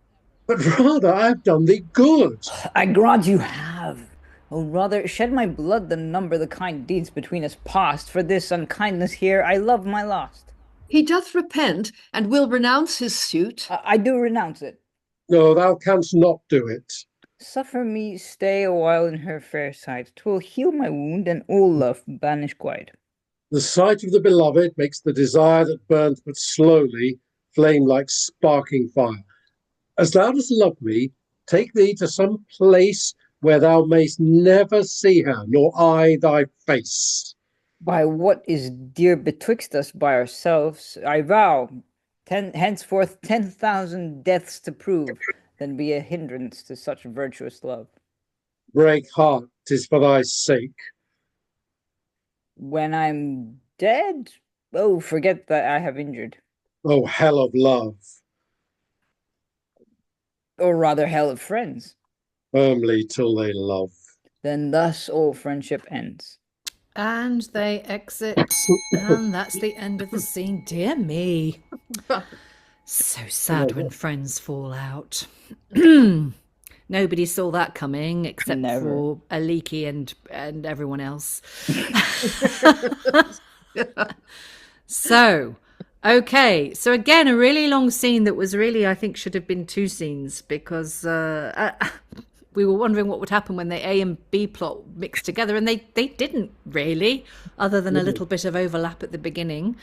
But rather I have done thee good. I grant you have. Oh, rather shed my blood than number the kind deeds between us past. For this unkindness here I love my lost. He doth repent, and will renounce his suit. I do renounce it. No, thou canst not do it. Suffer me stay a while in her fair sight. 'Twill heal my wound, and all love banish quite. The sight of the beloved makes the desire that burns but slowly flame like sparking fire. As thou dost love me, take thee to some place where thou mayst never see her, nor I thy face. By what is dear betwixt us by ourselves, I vow, henceforth 10,000 deaths to prove, than be a hindrance to such virtuous love. Break heart, 'tis for thy sake. When I'm dead, oh, forget that I have injured. Oh, hell of love. Or rather, hell of friends. Firmly till they love. Then thus all friendship ends. And they exit, and that's the end of the scene. Dear me. So sad when friends fall out. Nobody saw that coming except for Aliki and everyone else. So, okay. So again, a really long scene that was really, I think, should have been 2 scenes because we were wondering what would happen when the A and B plot mixed together, and they didn't really, other than a little bit of overlap at the beginning.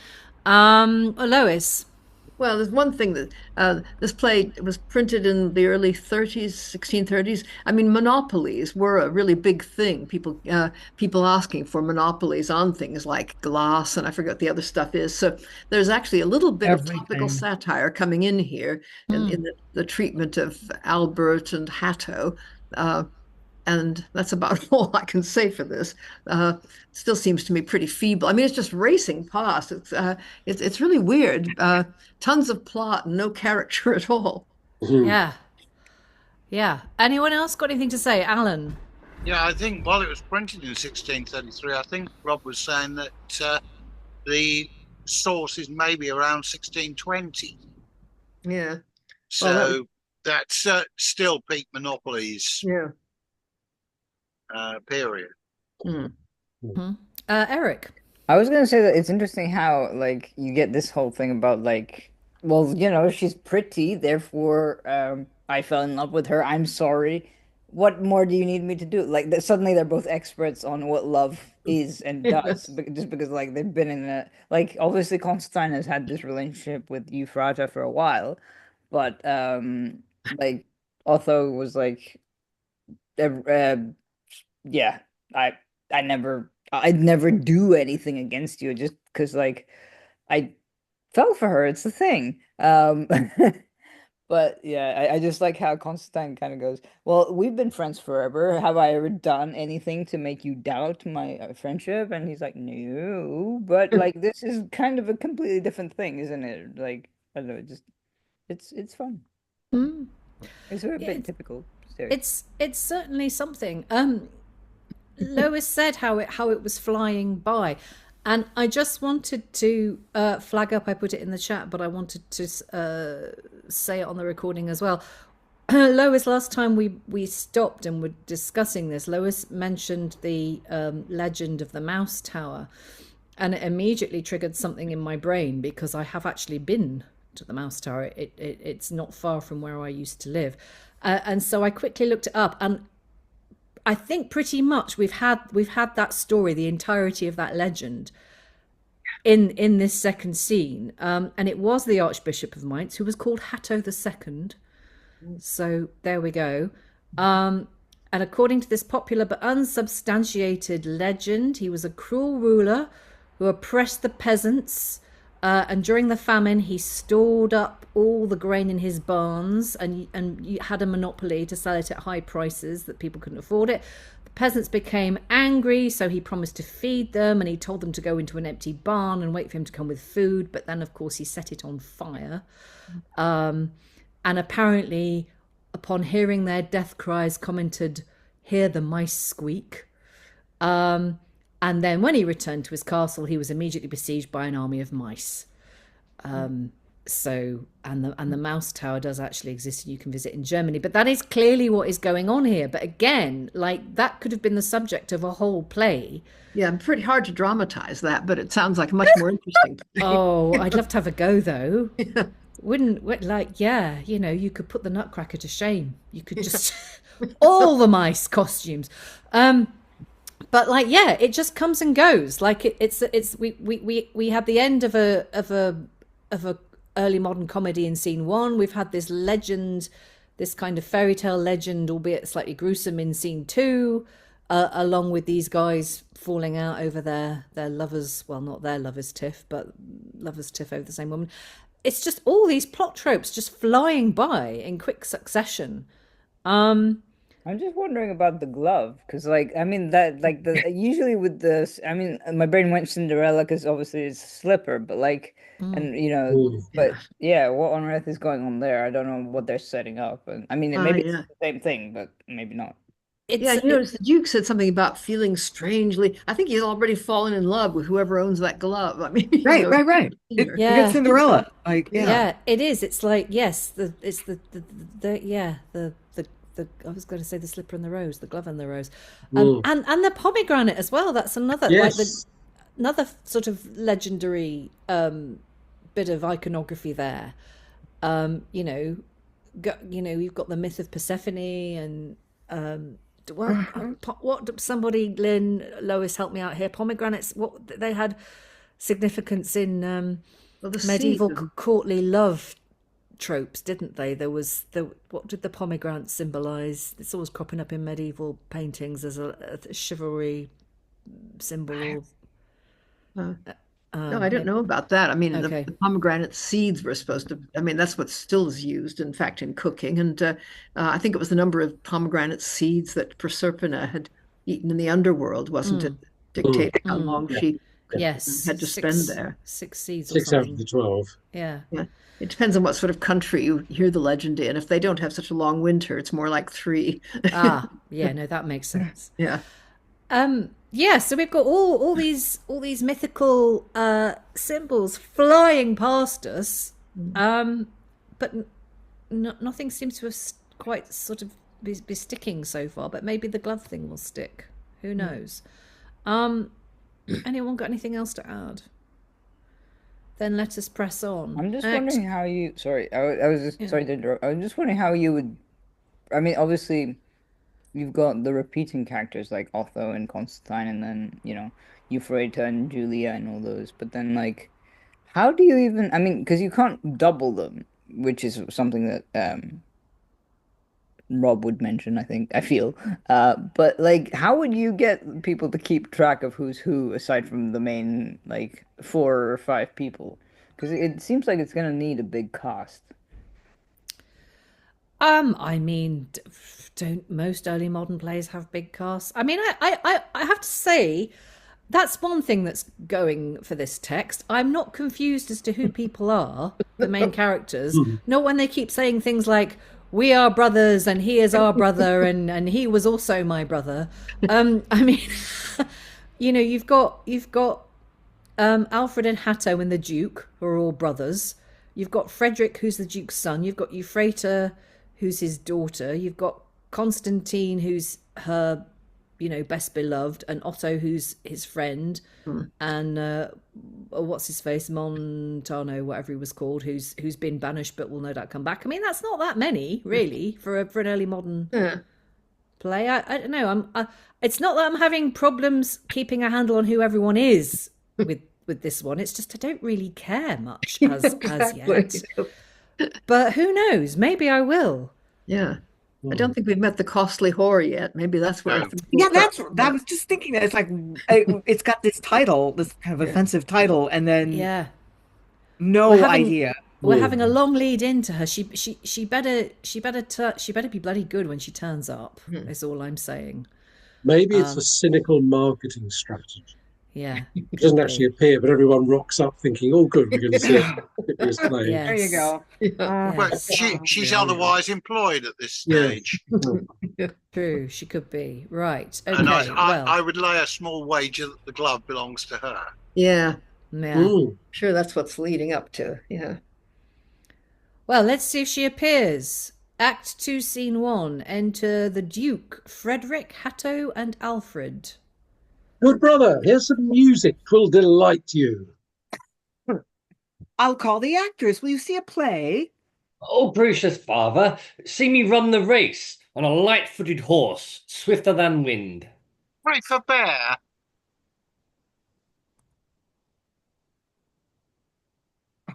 Lois. Well, there's one thing that this play was printed in the early 30s, 1630s. I mean, monopolies were a really big thing. People asking for monopolies on things like glass, and I forget what the other stuff is. So there's actually a little bit of topical satire coming in here in the treatment of Albert and Hatto. And that's about all I can say for this. Still seems to me pretty feeble. I mean, it's just racing past. It's really weird. Tons of plot and no character at all. Yeah. Anyone else got anything to say? Alan? Yeah, I think while it was printed in 1633, I think Rob was saying that the source is maybe around 1620. Yeah. So that's still peak monopolies. Yeah. Period. Eric. I was gonna say that it's interesting how like you get this whole thing about like, well, she's pretty, therefore I fell in love with her. I'm sorry. what more do you need me to do? Like suddenly they're both experts on what love is and does, just because like they've been in a like obviously Constantine has had this relationship with Euphrata for a while, but like Otho was like yeah, I I'd never do anything against you just because like I fell for her. It's the thing. But yeah, I just like how Constantine kind of goes, well, we've been friends forever. Have I ever done anything to make you doubt my friendship? And he's like, no, but like this is kind of a completely different thing, isn't it? Like, I don't know, it's fun. Mm. It's a Yeah, bit typical stereotype. it's certainly something. Lois said how it was flying by, and I just wanted to flag up. I put it in the chat, but I wanted to say it on the recording as well. Lois, last time we stopped and were discussing this, Lois mentioned the legend of the Mouse Tower, and it immediately triggered something in my brain because I have actually been to the Mouse Tower. It's not far from where I used to live, and so I quickly looked it up, and I think pretty much we've had that story, the entirety of that legend, in this second scene, and it was the Archbishop of Mainz who was called Hatto II. So there we go. And according to this popular but unsubstantiated legend, he was a cruel ruler who oppressed the peasants. And during the famine, he stored up all the grain in his barns and had a monopoly to sell it at high prices that people couldn't afford it. The peasants became angry, so he promised to feed them, and he told them to go into an empty barn and wait for him to come with food. But then, of course, he set it on fire. And apparently, upon hearing their death cries, commented, "Hear the mice squeak." And then when he returned to his castle, he was immediately besieged by an army of mice. So, and the Mouse Tower does actually exist, and you can visit in Germany. But that is clearly what is going on here. But again, like that could have been the subject of a whole play. Yeah, pretty hard to dramatize that, but it sounds like a much more interesting play. Oh, I'd love to have a go though. Wouldn't like, yeah, you could put the Nutcracker to shame. You could just all the mice costumes. But like, yeah, it just comes and goes. Like we had the end of a early modern comedy in scene one. We've had this legend, this kind of fairy tale legend, albeit slightly gruesome, in scene two, along with these guys falling out over their lovers. Well, not their lovers tiff, but lovers tiff over the same woman. It's just all these plot tropes just flying by in quick succession. I'm just wondering about the glove, because like I mean that like the usually with this, I mean my brain went Cinderella because obviously it's a slipper, but like Ooh, but yeah, what on earth is going on there? I don't know what they're setting up, and I mean maybe it's the same thing, but maybe not. Yeah, the Duke said something about feeling strangely. I think he's already fallen in love with whoever ose that glove. I mean, right. It's Cinderella. Like, yeah, it is. It's like, yes, it's the I was going to say the slipper and the rose, the glove and the rose, and the pomegranate as well. That's another another sort of legendary bit of iconography there. You've got the myth of Persephone and what somebody, Lois, help me out here. Pomegranates, what they had significance in medieval courtly love tropes, didn't they? There was what did the pomegranate symbolize? It's always cropping up in medieval paintings as a chivalry symbol. No, I don't know about that. I mean, the pomegranate seeds were supposed to, I mean, that's what still is used, in fact, in cooking. And I think it was the number of pomegranate seeds that Proserpine had eaten in the underworld, wasn't it? Dictating how long she had to spend there. 6 seeds or 6 out of the 12. Yeah. It depends on what sort of country you hear the legend in. If they don't have such a long winter, it's more like 3. Yeah, no, that makes sense. Yeah. So we've got all these mythical symbols flying past us, but nothing seems to have quite sort of be sticking so far. But maybe the glove thing will stick. Who knows? Anyone got anything else to add? Then let us press on. I'm just wondering how you. Sorry, I was just sorry to interrupt. I was just wondering how you would. I mean, obviously, you've got the repeating characters like Otho and Constantine, and then Euphrata and Julia and all those. But then how do you even? I mean, because you can't double them, which is something that Rob would mention, I feel. But how would you get people to keep track of who's who aside from the main 4 or 5 people? Because it seems like it's gonna need a big cast. I mean, don't most early modern plays have big casts? I mean, I have to say, that's one thing that's going for this text. I'm not confused as to who people are, the main characters. Not when they keep saying things like, we are brothers and he is our brother and he was also my brother. I mean, you've got Alfred and Hatto and the Duke, who are all brothers. You've got Frederick, who's the Duke's son. You've got Euphrata, who's his daughter. You've got Constantine, who's her, best beloved, and Otto, who's his friend, and what's his face, Montano, whatever he was called, who's been banished but will no doubt come back. I mean, that's not that many, really, for an early modern play. I don't know. It's not that I'm having problems keeping a handle on who everyone is with this one. It's just I don't really care much as yet. But who knows? Maybe I will. Yeah. I don't think we've met the costly whore yet. Maybe that's where. Yeah, I was just thinking that it's got this title, this kind of offensive title, and then idea. We're having a long lead into her. She better be bloody good when she turns up. Is all I'm saying. Maybe it's a cynical marketing strategy. Yeah, it doesn't actually appear, but everyone rocks up thinking, "Oh, good, we're going to see this play." Yes. There you go. But she's otherwise employed at this stage. True, she could be right. Okay, and I would lay a small wager that the glove belongs to her. Yeah. Ooh. Sure, that's what's leading up to. Yeah. Well, let's see if she appears. Act 2, Scene 1. Enter the Duke, Frederick, Hatto, and Alfred. Good brother, here's some music. 'Twill delight you. I'll call the actors. Will you see a play? Oh, gracious father, see me run the race on a light-footed horse, swifter than wind. Pray for bear.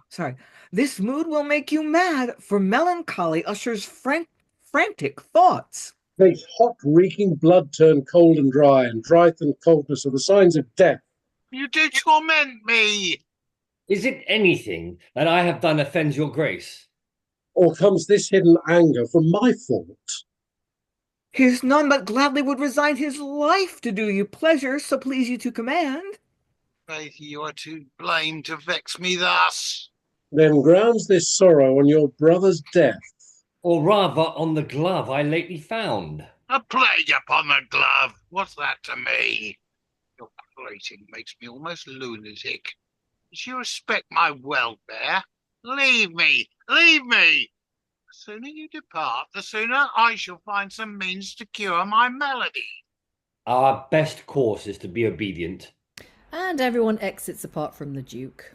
Sorry. This mood will make you mad, for melancholy ushers frantic thoughts. Make hot, reeking blood turn cold and dry and coldness are the signs of death. You do torment me. Is it anything that I have done offends your grace? Or comes this hidden anger from my fault? Here's none but gladly would resign his life to do you pleasure, so please you to command. Faith, you are too blame to vex me thus. Then grounds this sorrow on your brother's death. Or rather on the glove I lately found. A plague upon the glove. What's that to me? Your prating makes me almost lunatic. Does you respect my welfare? Leave me! Leave me! The sooner you depart, the sooner I shall find some means to cure my malady. Our best course is to be obedient. And everyone exits apart from the Duke.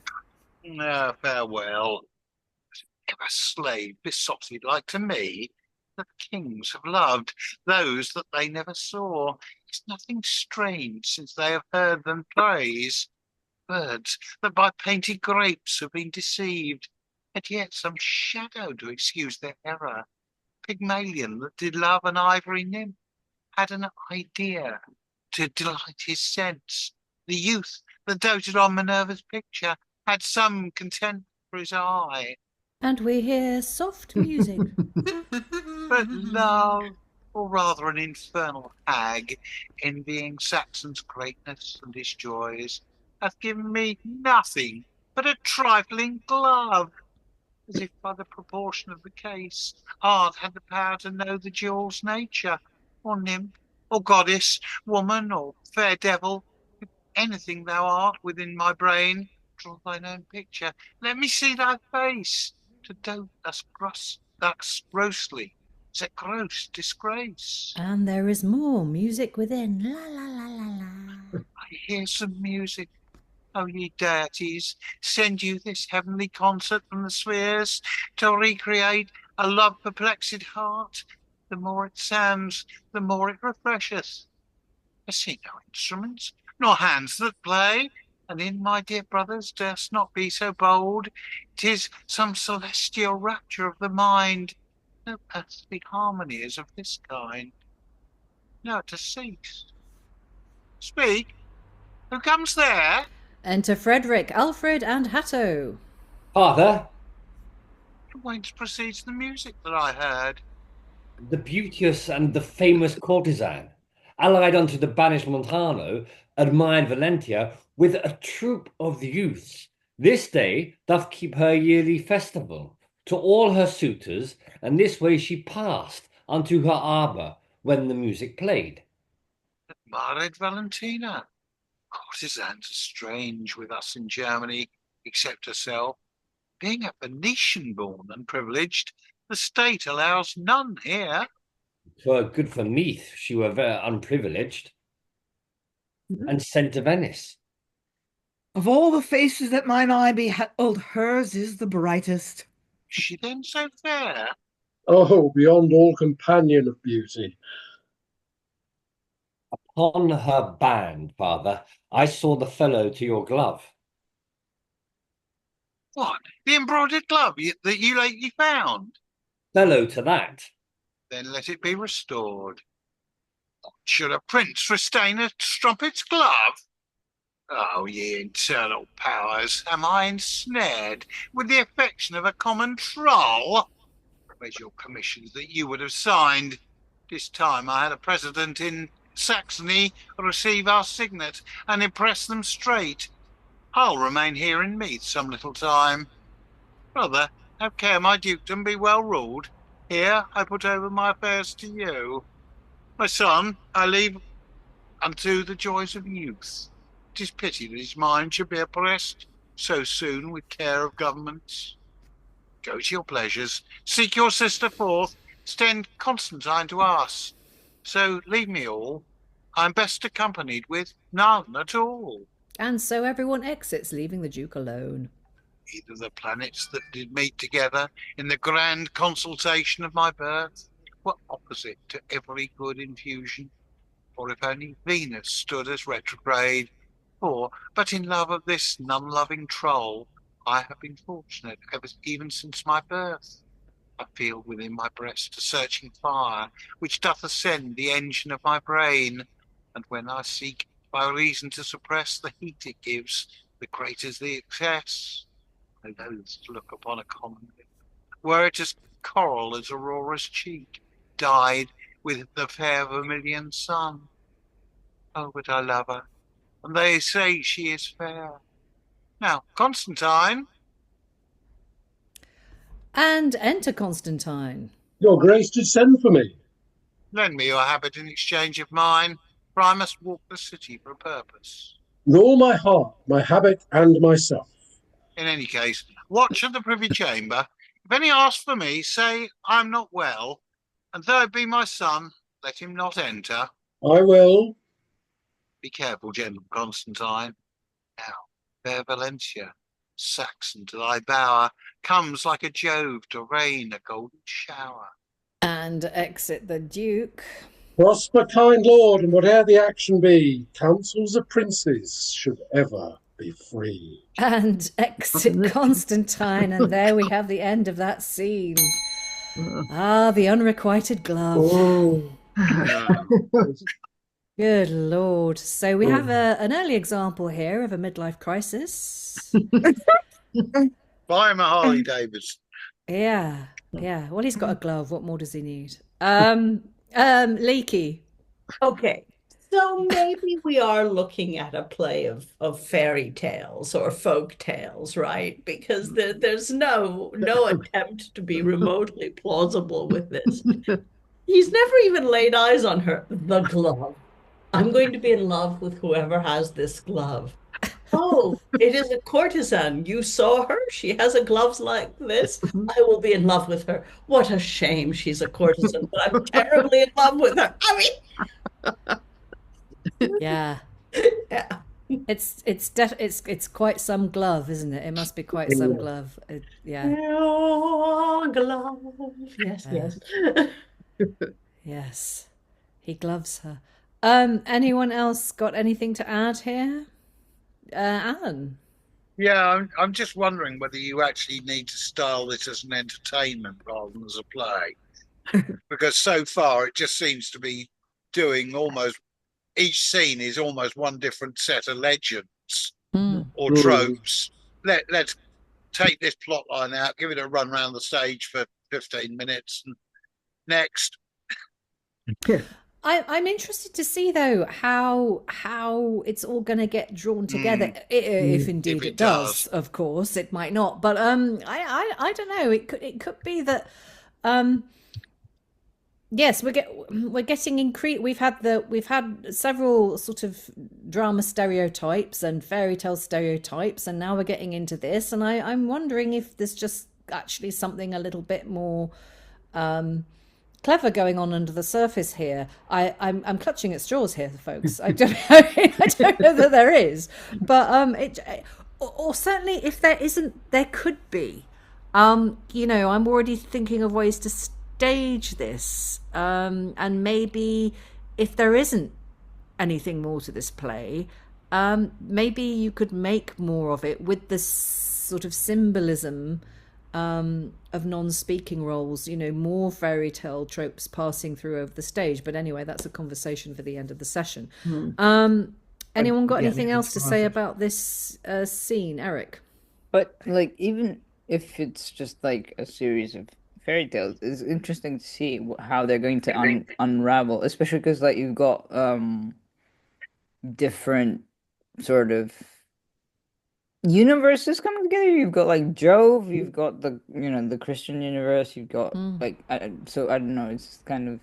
Farewell. If a slave besotted like to me, that kings have loved, those that they never saw. It's nothing strange since they have heard them praise. Birds that by painted grapes have been deceived, and yet some shadow to excuse their error. Pygmalion that did love an ivory nymph had an idea to delight his sense. The youth that doted on Minerva's picture had some content for his eye. And we hear soft music. But love, or rather an infernal hag, envying Saxon's greatness and his joys, hath given me nothing but a trifling glove, as if by the proportion of the case, art had the power to know the jewel's nature, or nymph, or goddess, woman, or fair devil. If anything thou art within my brain, draw thine own picture. Let me see thy face. To dote thus grossly is a gross disgrace. And there is more music within. La la la la la. I hear some music. O ye deities, send you this heavenly concert from the spheres to recreate a love-perplexed heart, the more it sounds, the more it refresheth. I see no instruments, nor hands that play, and in my dear brothers durst not be so bold. 'Tis some celestial rapture of the mind. No earthly harmony is of this kind. Now to cease. Speak. Who comes there? Enter Frederick, Alfrid, and Hatto. Father, From whence proceeds the music that I heard? the beauteous and the famous courtesan, allied unto the banished Montano, admired Valentia with a troop of youths. This day doth keep her yearly festival to all her suitors, and this way she passed unto her arbour when the music played. Admired Valentina. Courtesans are strange with us in Germany, except herself. Being a Venetian born and privileged, the state allows none here. 'Twere good for Meath she were very unprivileged, and sent to Venice. Of all the faces that mine eye beheld, hers is the brightest. Is she then so fair? Oh, beyond all companion of beauty. Upon her band, father, I saw the fellow to your glove. What? The embroidered glove that you lately found? Fellow to that. Then let it be restored. What should a prince restrain a strumpet's glove? Oh, ye internal powers, am I ensnared with the affection of a common troll? Where's your commissions that you would have signed? This time I had a president in Saxony receive our signet and impress them straight. I'll remain here in Meath some little time. Brother, have care my dukedom be well ruled. Here I put over my affairs to you. My son, I leave unto the joys of youth. 'Tis pity that his mind should be oppressed so soon with care of governments. Go to your pleasures, seek your sister forth, send Constantine to us. So leave me all. I'm best accompanied with none at all. And so everyone exits, leaving the Duke alone. Either the planets that did meet together in the grand consultation of my birth were opposite to every good infusion, or if only Venus stood as retrograde, or but in love of this none-loving troll, I have been fortunate even since my birth. I feel within my breast a searching fire, which doth ascend the engine of my brain, and when I seek by reason to suppress the heat it gives, the greater's the excess. I loathe to look upon a common lip, were it as coral as Aurora's cheek, dyed with the fair vermilion sun. Oh, but I love her, and they say she is fair. Now, Constantine. And enter Constantine. Your grace did send for me. Lend me your habit in exchange of mine, for I must walk the city for a purpose. With all my heart, my habit, and myself. In any case, watch at the privy chamber. If any ask for me, say I'm not well, and though it be my son, let him not enter. I will. Be careful, gentle Constantine. Now, fair Valentia, Saxon to thy bower, comes like a Jove to rain a golden shower. And exit the Duke. Prosper, kind lord, and whate'er the action be, counsels of princes should ever be free. And exit Constantine. And there we have the end of that scene. Ah, the unrequited glove. Oh. Good Lord. So we have an early example here of a midlife crisis. Buy him a Harley Davidson. Yeah. Well, he's got a glove. What more does he need? Aliki. Okay, so maybe we are looking at a play of fairy tales or folk tales, right? Because there's no attempt to be remotely plausible with this. He's never even laid eyes on her. The glove. I'm going to be in love with whoever has this glove. Oh, it is a courtesan. You saw her? She has a glove like this. I will be in love with her. What a shame she's a courtesan, but I'm terribly in love with her. I mean, Yeah. yeah. It's quite some glove, isn't it? It must be quite some glove. Yeah. Your glove. Yes, yes. Yes, he gloves her. Anyone else got anything to add here? Alan? Yeah, I'm just wondering whether you actually need to style this as an entertainment rather than as a play. Because so far it just seems to be doing almost each scene is almost one different set of legends or tropes. Let's take this plot line out, give it a run around the stage for 15 minutes, and next. I'm interested to see though how it's all going to get drawn together, if indeed it does. Of course, it might not, but I don't know. It could be that yes, we're getting we've had several sort of drama stereotypes and fairy tale stereotypes, and now we're getting into this, and I'm wondering if there's just actually something a little bit more clever going on under the surface here. I'm clutching at straws here, folks. I don't know that there is, but or certainly if there isn't, there could be. I'm already thinking of ways to stage this, and maybe if there isn't anything more to this play, maybe you could make more of it with this sort of symbolism of non-speaking roles, more fairy tale tropes passing through over the stage. But anyway, that's a conversation for the end of the session. Anyone got anything else to say about this scene, Eric? But even if it's just like a series of fairy tales, it's interesting to see how they're going to unravel, especially because you've got different sort of universes coming together. You've got Jove, you've got the Christian universe, you've got so I don't know, it's kind of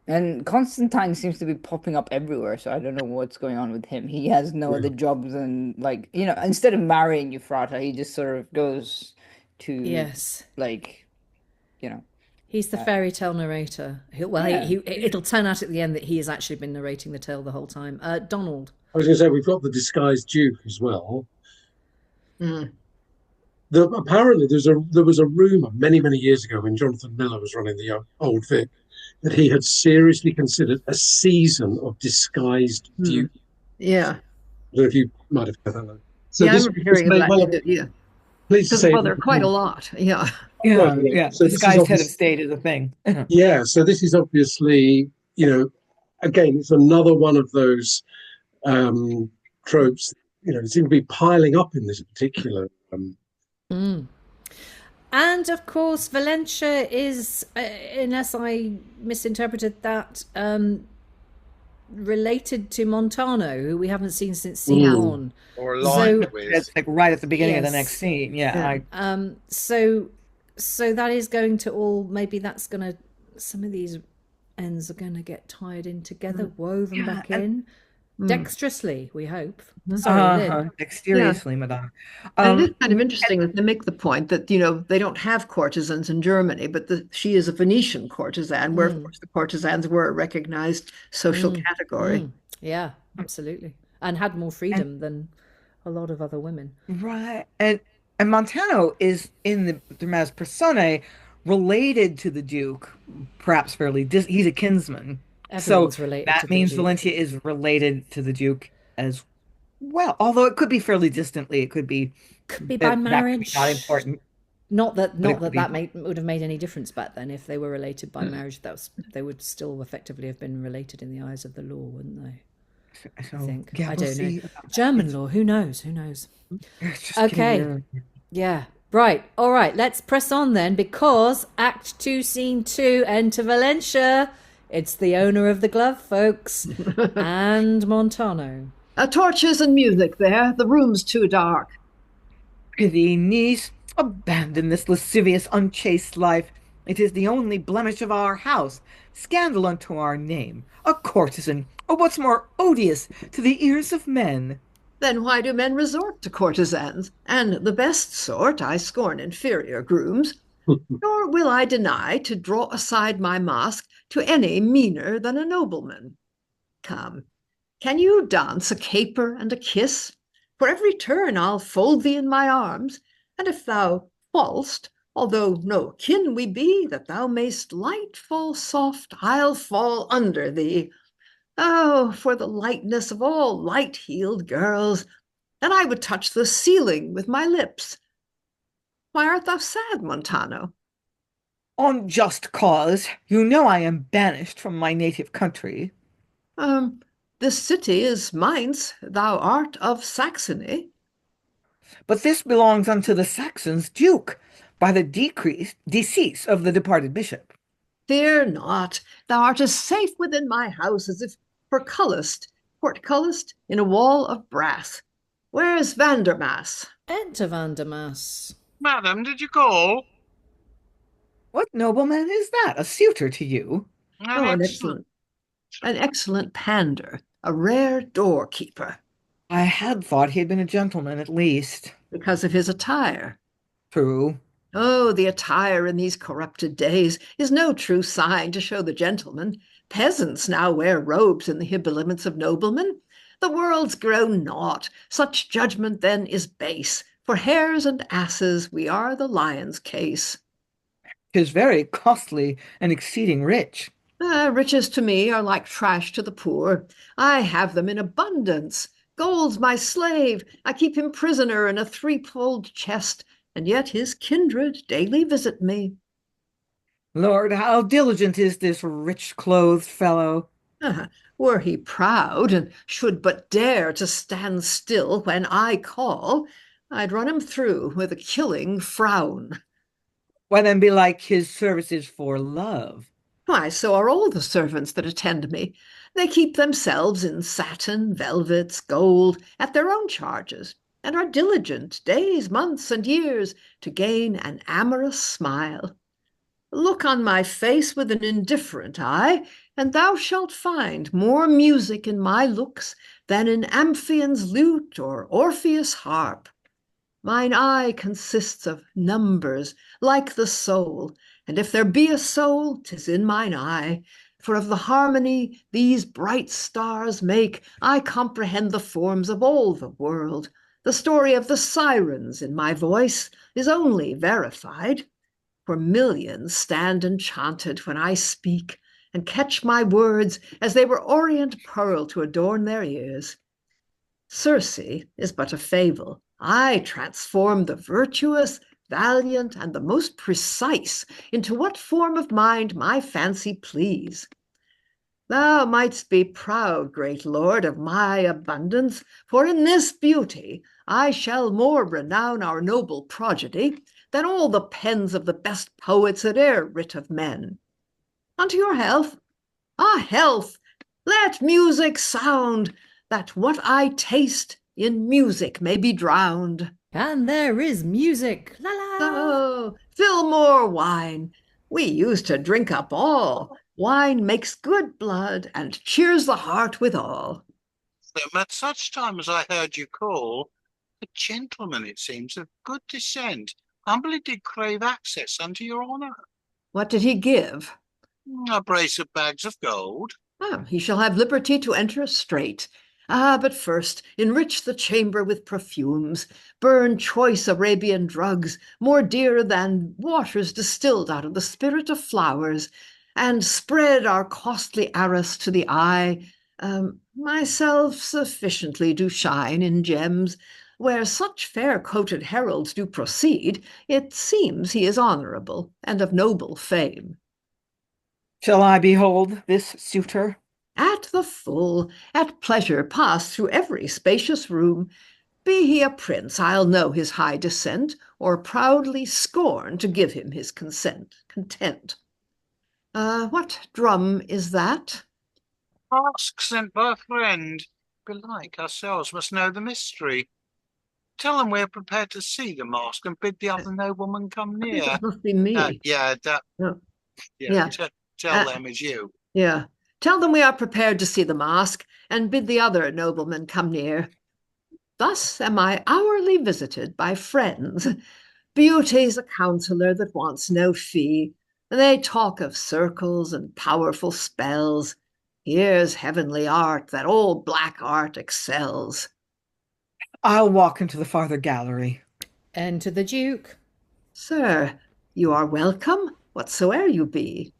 and Constantine seems to be popping up everywhere, so I don't know what's going on with him. He has no other jobs, and instead of marrying Euphrata, he just sort of goes to he's the fairy tale narrator. It'll turn out at the end that he has actually been narrating the tale the whole time. Donald. I was going to say, we've got the disguised Duke as well. Apparently, there was a rumour many, many years ago when Jonathan Miller was running the Old Vic that he had seriously considered a season of disguised Duke. Yeah. I don't know if you might have heard that. So I remember hearing of that. Yeah. Please say. Well, there are quite a lot. Yeah. Yeah. So disguised head of state is a thing. Yeah. So this is obviously, again, it's another one of those tropes, seem to be piling up in this particular. And of course, Valentia is, unless I misinterpreted that, related to Montano, who we haven't seen since scene one. Or aligned with. It's right at the beginning of the next scene. Yeah. So that is going to all, maybe that's going to, some of these ends are going to get tied in together, woven back in. Dexterously, we hope. Sorry, dexterously, madame. And it is kind of interesting that they make the point that they don't have courtesans in Germany, but she is a Venetian courtesan, where of course the courtesans were a recognized social category. Yeah, absolutely, and had more freedom than a lot of other women. Right, and Montano is in the Dramatis Personae related to the Duke, perhaps fairly. He's a kinsman. Everyone's related that means Valentia is related to the Duke as well. Although it could be fairly distantly. It could be by marriage. Not important. Not that would have made any difference back then. If they were related by marriage, they would still effectively have been related in the eyes of the law, wouldn't they? I think. I don't know. German law. Who knows? Okay. Yeah. Right. All right. Let's press on then, because Act 2, Scene 2, enter Valentia. It's the owner of the glove, folks, and Montano. Torches and music there. The room's too dark. Prithee, niece, abandon this lascivious, unchaste life. It is the only blemish of our house, scandal unto our name, a courtesan, or what's more odious to the ears of men. Then why do men resort to courtesans? And the best sort, I scorn inferior grooms. Nor will I deny to draw aside my mask to any meaner than a nobleman. Come, can you dance a caper and a kiss? For every turn I'll fold thee in my arms, and if thou fall'st, Although no kin we be, that thou mayst light fall soft, I'll fall under thee. Oh, for the lightness of all light-heeled girls, and I would touch the ceiling with my lips. Why art thou sad, Montano? On just cause. You know I am banished from my native country. This city is Mainz, thou art of Saxony. But this belongs unto the Saxons' duke, by the decease of the departed bishop. Fear not, thou art as safe within my house as if portcullised in a wall of brass. Where's Vandermas? Enter Vandermas. Madam, did you call? What nobleman is that? A suitor to you? An excellent pander, a rare doorkeeper. I had thought he had been a gentleman at least. Because of his attire. True. Oh, the attire in these corrupted days is no true sign to show the gentleman. Peasants now wear robes in the habiliments of noblemen. The world's grown naught. Such judgment then is base. For hares and asses we are the lion's case. 'Tis very costly and exceeding rich. Riches to me are like trash to the poor. I have them in abundance. Gold's my slave. I keep him prisoner in a threefold chest, and yet his kindred daily visit me. Lord, how diligent is this rich-clothed fellow! Were he proud, and should but dare to stand still when I call, I'd run him through with a killing frown. Why then belike his services for love? Why, so are all the servants that attend me. They keep themselves in satin, velvets, gold, at their own charges, and are diligent days, months, and years to gain an amorous smile. Look on my face with an indifferent eye, and thou shalt find more music in my looks than in Amphion's lute or Orpheus' harp. Mine eye consists of numbers, like the soul, and if there be a soul, 'tis in mine eye. For of the harmony these bright stars make, I comprehend the forms of all the world. The story of the sirens in my voice is only verified. For millions stand enchanted when I speak, and catch my words as they were orient pearl to adorn their ears. Circe is but a fable. I transform the virtuous, valiant, and the most precise into what form of mind my fancy please. Thou mightst be proud, great lord, of my abundance, for in this beauty I shall more renown our noble progeny than all the pens of the best poets that e'er writ of men. Unto your health. Health! Let music sound, that what I taste in music may be drowned. And there is music. La la. Oh, fill more wine. We used to drink up all. Wine makes good blood and cheers the heart withal. At such time as I heard you call, a gentleman, it seems, of good descent, humbly did crave access unto your honour. What did he give? A brace of bags of gold. He shall have liberty to enter straight. But first, enrich the chamber with perfumes, burn choice Arabian drugs, more dear than waters distilled out of the spirit of flowers, and spread our costly arras to the eye. Myself sufficiently do shine in gems. Where such fair-coated heralds do proceed, it seems he is honourable and of noble fame. Shall I behold this suitor? At the full, at pleasure pass through every spacious room. Be he a prince, I'll know his high descent, or proudly scorn to give him his content. What drum is that? Ask sent by a friend. Belike ourselves must know the mystery. Tell them we're prepared to see the mask and bid the other nobleman come near. It must be me. Tell them it's you. Yeah. Tell them we are prepared to see the mask, and bid the other nobleman come near. Thus am I hourly visited by friends. Beauty's a counsellor that wants no fee. They talk of circles and powerful spells. Here's heavenly art that all black art excels. I'll walk into the farther gallery. Enter the Duke. Sir, You are welcome, whatsoe'er you be.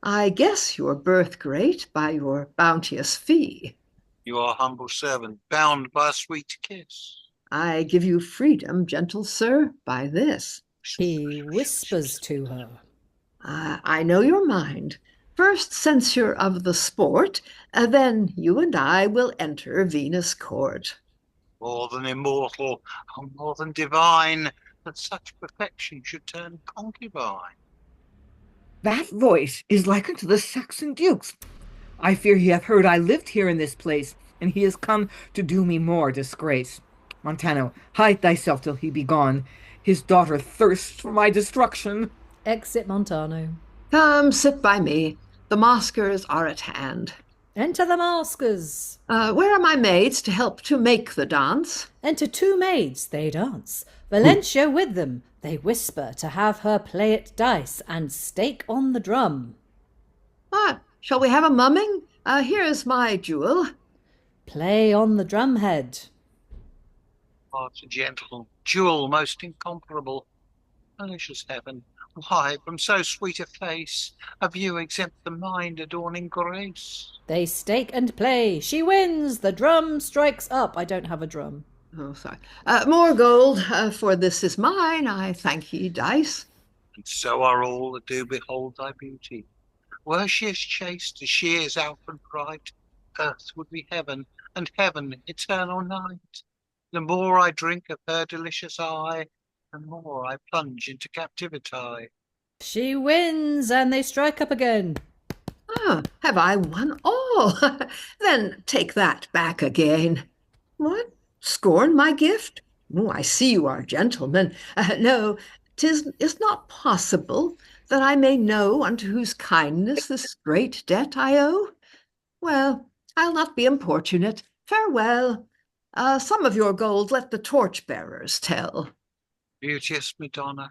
I guess your birth great by your bounteous fee. Your humble servant, bound by a sweet kiss. I give you freedom, gentle sir, by this. He whispers to her. I know your mind. First censure of the sport, then you and I will enter Venus' court. More than immortal, oh, more than divine, that such perfection should turn concubine. That voice is like unto the Saxon duke's. I fear he hath heard I lived here in this place, and he is come to do me more disgrace. Montano, hide thyself till he be gone. His daughter thirsts for my destruction. Exit Montano. Come, sit by me. The maskers are at hand. Enter the maskers. Where are my maids to help to make the dance? Enter 2 maids, they dance. Valentia with them. They whisper to have her play at dice and stake on the drum. Shall we have a mumming? Here's my jewel. Play on the drumhead. Heart gentle, jewel most incomparable. Malicious heaven, why from so sweet a face a view exempt the mind adorning grace? They stake and play. She wins. The drum strikes up. I don't have a drum. Oh, sorry. More gold, for this is mine. I thank ye, dice. And so are all that do behold thy beauty. Were she as chaste as she is outward bright, earth would be heaven, and heaven eternal night. The more I drink of her delicious eye, the more I plunge into captivity. She wins, and they strike up again. Have I won all? Then take that back again. What? Scorn my gift? Oh, I see you are gentlemen. No, 'tis not possible that I may know unto whose kindness this great debt I owe. Well, I'll not be importunate. Farewell. Some of your gold let the torch-bearers tell. Beauteous Madonna,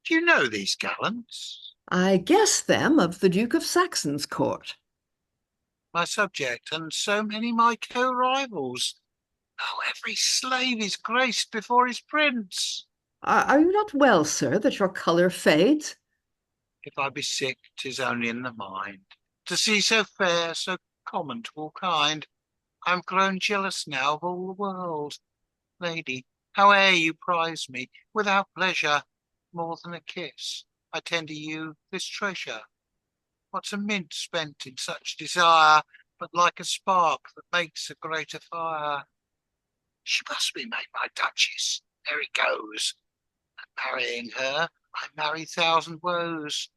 do you know these gallants? I guess them of the Duke of Saxon's court. My subject, and so many my co-rivals. Oh, every slave is graced before his prince. Are you not well, sir, that your colour fades? If I be sick, 'tis only in the mind. To see so fair, so common to all kind, I'm grown jealous now of all the world. Lady, howe'er you prize me, without pleasure, more than a kiss, I tender you this treasure. What's a mint spent in such desire, but like a spark that makes a greater fire? She must be made my duchess, there it goes. And marrying her, I marry 1,000 woes.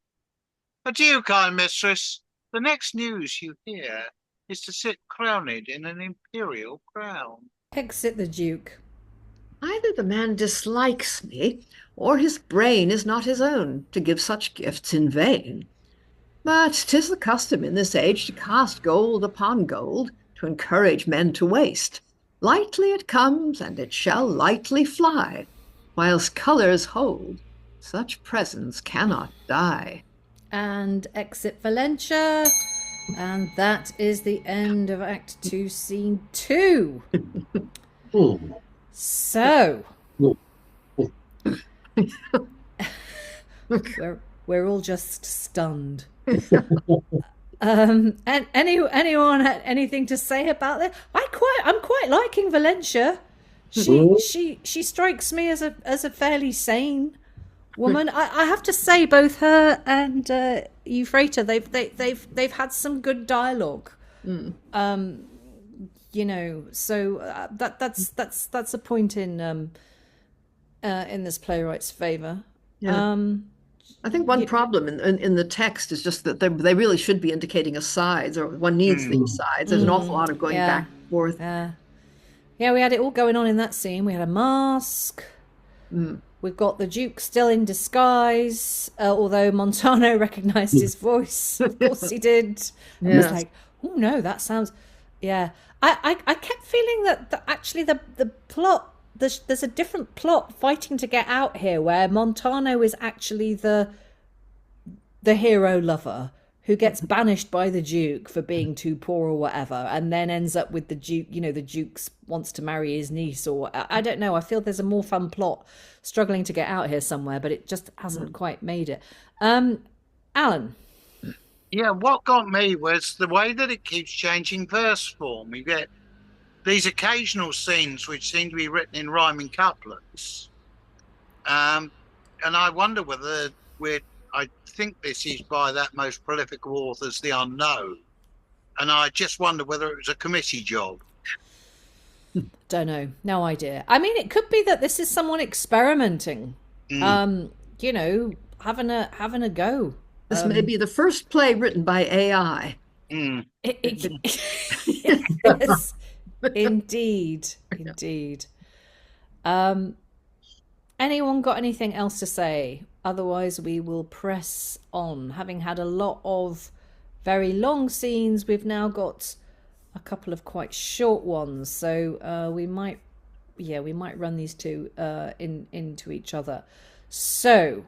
Adieu, kind mistress. The next news you hear is to sit crowned in an imperial crown. Exit the Duke. Either the man dislikes me, or his brain is not his own, to give such gifts in vain. But 'tis the custom in this age to cast gold upon gold, to encourage men to waste. Lightly it comes, and it shall lightly fly. Whilst colours hold, such presents cannot die. And exit Valentia. And that is the end of Act 2, Scene 2. So, we're all just stunned. And anyone had anything to say about that? I'm quite liking Valentia. She strikes me as a fairly sane woman. I have to say, both her and Euphrata, they've had some good dialogue. You know, so that's a point in this playwright's favor. Yeah. I think one problem in the text is just that they really should be indicating asides, or one needs these sides. There's an awful lot of going back and forth. Yeah, we had it all going on in that scene. We had a mask. We've got the Duke still in disguise, although Montano recognised his voice. Of course he did. And was like, oh no, that sounds... Yeah. I kept feeling that actually the plot... There's a different plot fighting to get out here, where Montano is actually the hero lover who gets banished by the Duke for being too poor or whatever, and then ends up with the Duke, the Duke wants to marry his niece, or I don't know. I feel there's a more fun plot struggling to get out here somewhere, but it just hasn't quite made it. Alan? Yeah, what got me was the way that it keeps changing verse form. You get these occasional scenes which seem to be written in rhyming couplets. And I wonder whether I think this is by that most prolific of authors, The Unknown. And I just wonder whether it was a committee job. Don't know. No idea. I mean, it could be that this is someone experimenting, having a go. This may be the first play written by AI. Yes, indeed. Anyone got anything else to say? Otherwise, we will press on. Having had a lot of very long scenes, we've now got a couple of quite short ones. So we might run these two into each other. So,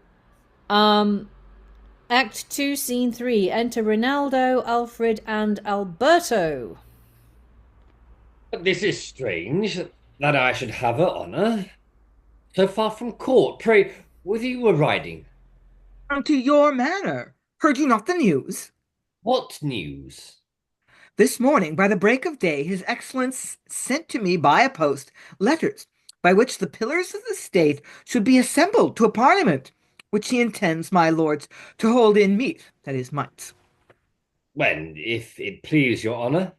Act 2, Scene 3. Enter Reynaldo, Alfrid, and Alberto. This is strange, that I should have her honour. So far from court, pray, whither you were riding? To your manor. Heard you not the news? What news? This morning, by the break of day, His Excellence sent to me by a post letters by which the pillars of the state should be assembled to a parliament, which he intends, my lords, to hold in meet, that is, mights. When, if it please your honour?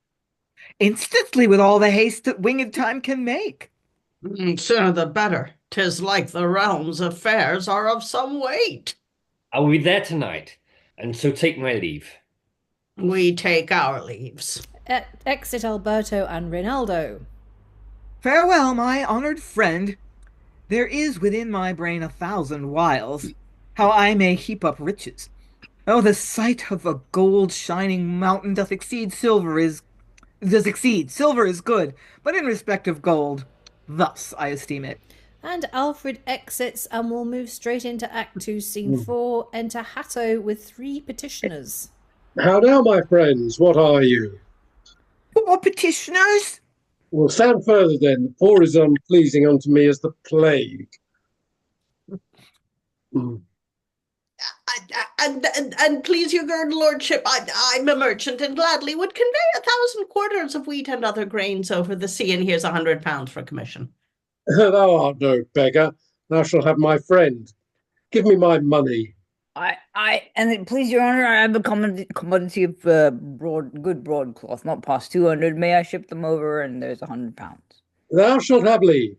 Instantly, with all the haste that winged time can make. Sooner the better. 'Tis like the realm's affairs are of some weight. I will be there tonight, and so take my leave. We take our leaves. Exit Alberto and Reynaldo. Farewell, my honoured friend. There is within my brain 1,000 wiles, how I may heap up riches. Oh, the sight of a gold shining mountain doth exceed silver is good, but in respect of gold, thus I esteem it. And Alfrid exits, and we'll move straight into Act 2, Scene 4. Enter Hatto with 3 petitioners. How now, my friends, what are you? What petitioners? Well, stand further then. The poor is unpleasing unto me as the plague. And please your good lordship, I'm a merchant and gladly would convey 1,000 quarters of wheat and other grains over the sea, and here's £100 for commission. Thou art no beggar. Thou shalt have my friend. Give me my money. Please, your honour, I have a commodity of good broadcloth, not past 200. May I ship them over? And there's £100. Thou shalt have leave.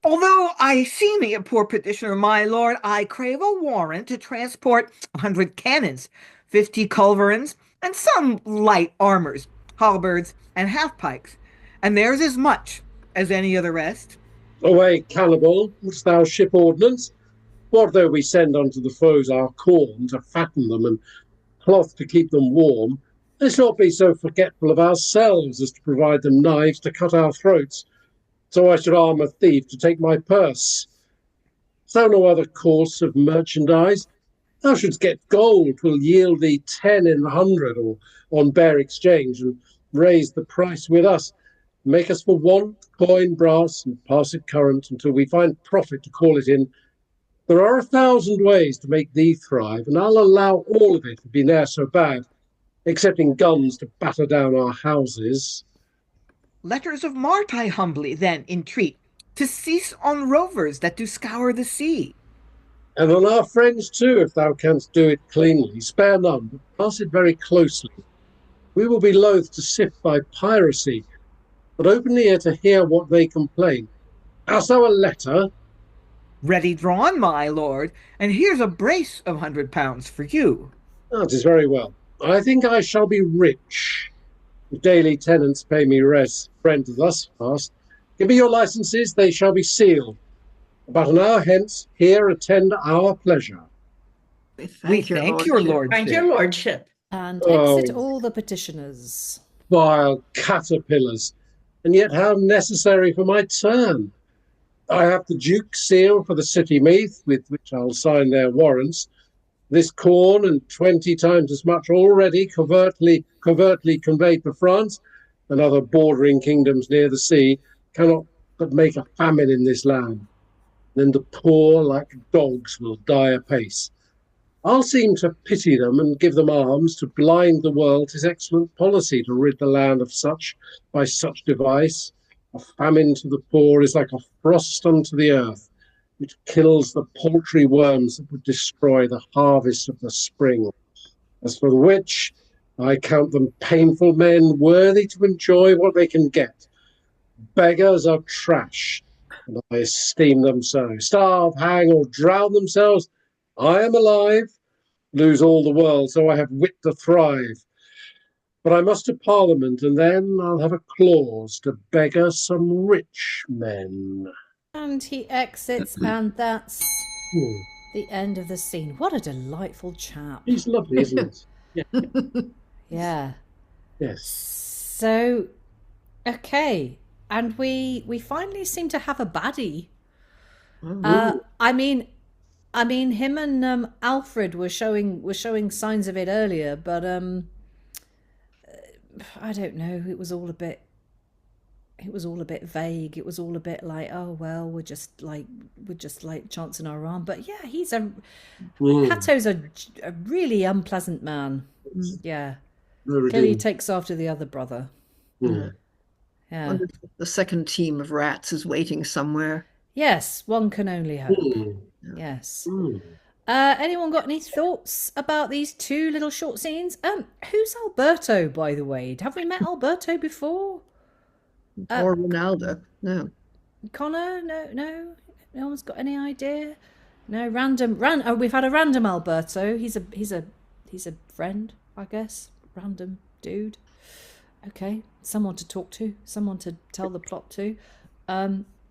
Although I see me a poor petitioner, my lord, I crave a warrant to transport 100 cannons, 50 culverins, and some light armors, halberds, and half-pikes. And there's as much as any of the rest. Away, cannibal, wouldst thou ship ordnance? What though we send unto the foes our corn to fatten them and cloth to keep them warm? Let's not be so forgetful of ourselves as to provide them knives to cut our throats. So I should arm a thief to take my purse. So no other course of merchandise? Thou shouldst get gold, 'twill yield thee 10 in the 100, or on bare exchange, and raise the price with us. Make us for want, coin, brass, and pass it current until we find profit to call it in. There are 1,000 ways to make thee thrive, and I'll allow all of it to be ne'er so bad, excepting guns to batter down our houses. Letters of mart I humbly then entreat, to cease on rovers that do scour the sea. And on our friends too, if thou canst do it cleanly, spare none, but pass it very closely. We will be loath to sift by piracy, but open ear to hear what they complain. Hast thou a letter? Ready drawn, my lord, and here's a brace of £100 for you. That is very well. I think I shall be rich. The daily tenants pay me rent thus fast. Give me your licenses, they shall be sealed. About an hour hence, here attend our pleasure. We thank your lordship. Thank your lordship. And exit all the petitioners. Vile caterpillars, and yet how necessary for my turn. I have the Duke's seal for the city meath, with which I'll sign their warrants. This corn and 20 times as much already covertly conveyed to France and other bordering kingdoms near the sea cannot but make a famine in this land. Then the poor, like dogs, will die apace. I'll seem to pity them and give them alms to blind the world. 'Tis excellent policy to rid the land of such by such device. A famine to the poor is like a frost unto the earth, which kills the paltry worms that would destroy the harvest of the spring. As for the which, I count them painful men, worthy to enjoy what they can get. Beggars are trash, and I esteem them so. Starve, hang, or drown themselves, I am alive, lose all the world, so I have wit to thrive. But I must to Parliament, and then I'll have a clause to beggar some rich men. And he exits, and that's the end of the scene. What a delightful chap. He's lovely, isn't he? Yeah. Yes. So, okay. And we finally seem to have a baddie. I mean, him and Alfrid were showing signs of it earlier, but I don't know. It was all a bit vague. It was all a bit like, oh well, we're just like chancing our arm. But yeah, Hatto's a really unpleasant man. Yeah, clearly takes after the other brother. Yeah. The second team of rats is waiting somewhere. Yes, one can only hope. Yes. Anyone got any thoughts about these two little short scenes? Who's Alberto, by the way? Have we met Alberto before? Or Reynaldo? No. Connor? No one's got any idea. No, we've had a random Alberto. He's a friend, I guess. Random dude. Okay, someone to talk to, someone to tell the plot to.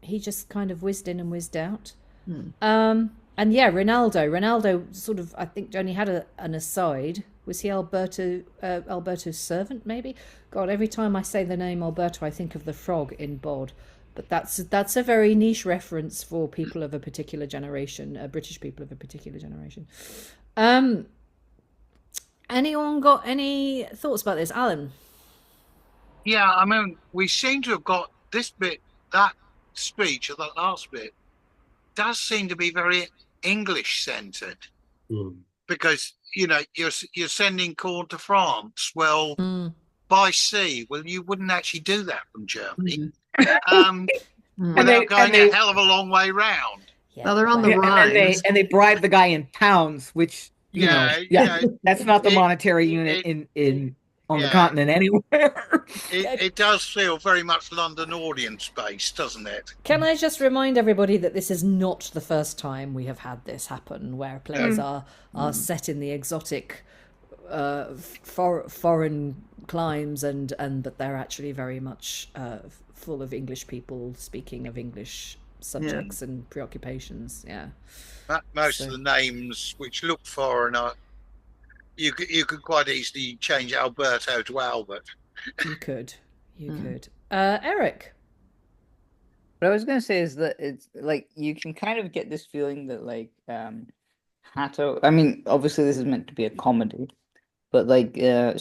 He just kind of whizzed in and whizzed out. And yeah, Reynaldo sort of, I think, only had an aside. Was he Alberto's servant, maybe? God, every time I say the name Alberto, I think of the frog in Bod. But that's a very niche reference for people of a particular generation, British people of a particular generation. Anyone got any thoughts about this? Alan? Yeah, I mean, we seem to have got this bit, that speech, or that last bit, does seem to be very English-centred. Because, you're sending corn to France. Well, by sea, well, you wouldn't actually do that from Germany. Without going a hell of a long way round. Yeah. Well, they're on the Rhine. And they bribe the guy in pounds, which, that's not the monetary unit on the continent anywhere. It does feel very much London audience-based, doesn't it? Can I just remind everybody that this is not the first time we have had this happen, where plays are set in the exotic foreign climes, and that they're actually very much full of English people speaking of English subjects and preoccupations. Yeah. Most of the names which look foreign are, you could quite easily change Alberto to Albert. You could. Eric? What I was going to say is that it's like you can kind of get this feeling that like Hatto. I mean, obviously this is meant to be a comedy, but like you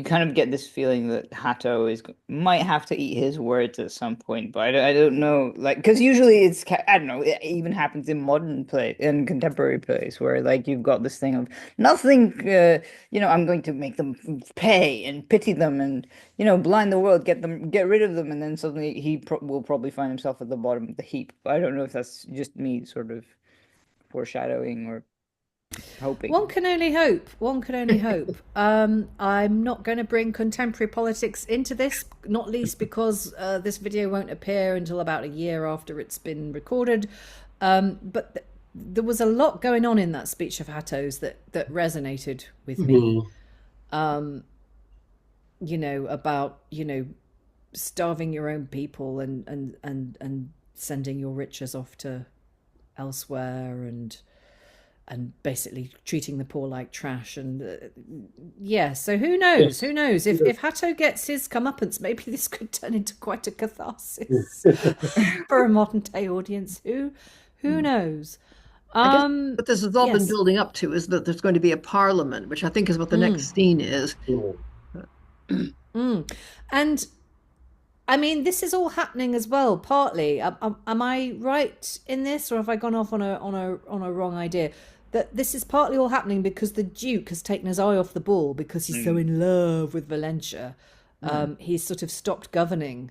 kind of get this feeling that Hatto might have to eat his words at some point. But I don't know, like, because usually I don't know. It even happens in modern play, in contemporary plays, where like you've got this thing of nothing. I'm going to make them pay and pity them, and blind the world, get rid of them, and then suddenly he will probably find himself at the bottom of the heap. But I don't know if that's just me sort of foreshadowing or hoping. One can only hope. I'm not going to bring contemporary politics into this, not least because this video won't appear until about a year after it's been recorded. But there was a lot going on in that speech of Hatto's that resonated with me. About starving your own people and sending your riches off to elsewhere, and basically treating the poor like trash. And so who knows? If Hatto gets his comeuppance, maybe this could turn into quite a catharsis for a modern day audience. Who knows? What this has all been Yes. building up to is that there's going to be a parliament, which I think is what the next scene is. And I mean, this is all happening as well. Partly, am I right in this, or have I gone off on a wrong idea? That this is partly all happening because the Duke has taken his eye off the ball because he's so in love with Valentia. He's sort of stopped governing,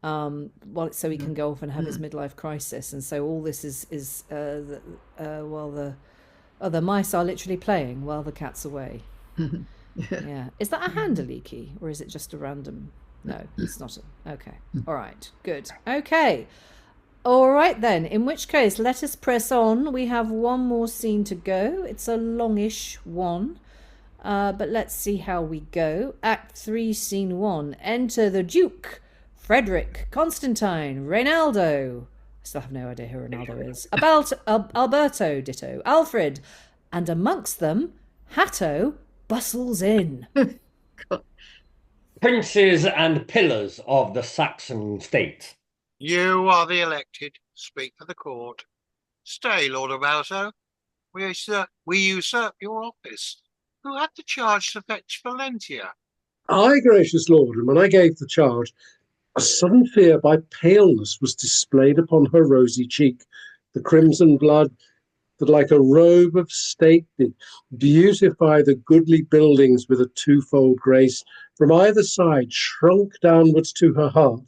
so he can go off and have his midlife crisis. And so all this is the mice are literally playing while the cat's away. Yeah. Is that a hand, Aliki, or is it just a random? No, it's not. Okay. All right. Good. Okay. All right then. In which case, let us press on. We have one more scene to go. It's a longish one, but let's see how we go. Act 3, Scene 1. Enter the Duke, Frederick, Constantine, Reynaldo. I still have no idea who Reynaldo is. Alberto, ditto. Alfrid, and amongst them, Hatto bustles in. Princes and pillars of the Saxon state. You are the elected. Speak for the court. Stay, Lord Alberto. We usurp your office. Who had the charge to fetch Valentia? I, gracious lord, and when I gave the charge, a sudden fear by paleness was displayed upon her rosy cheek. The crimson blood that like a robe of state did beautify the goodly buildings with a twofold grace, from either side shrunk downwards to her heart,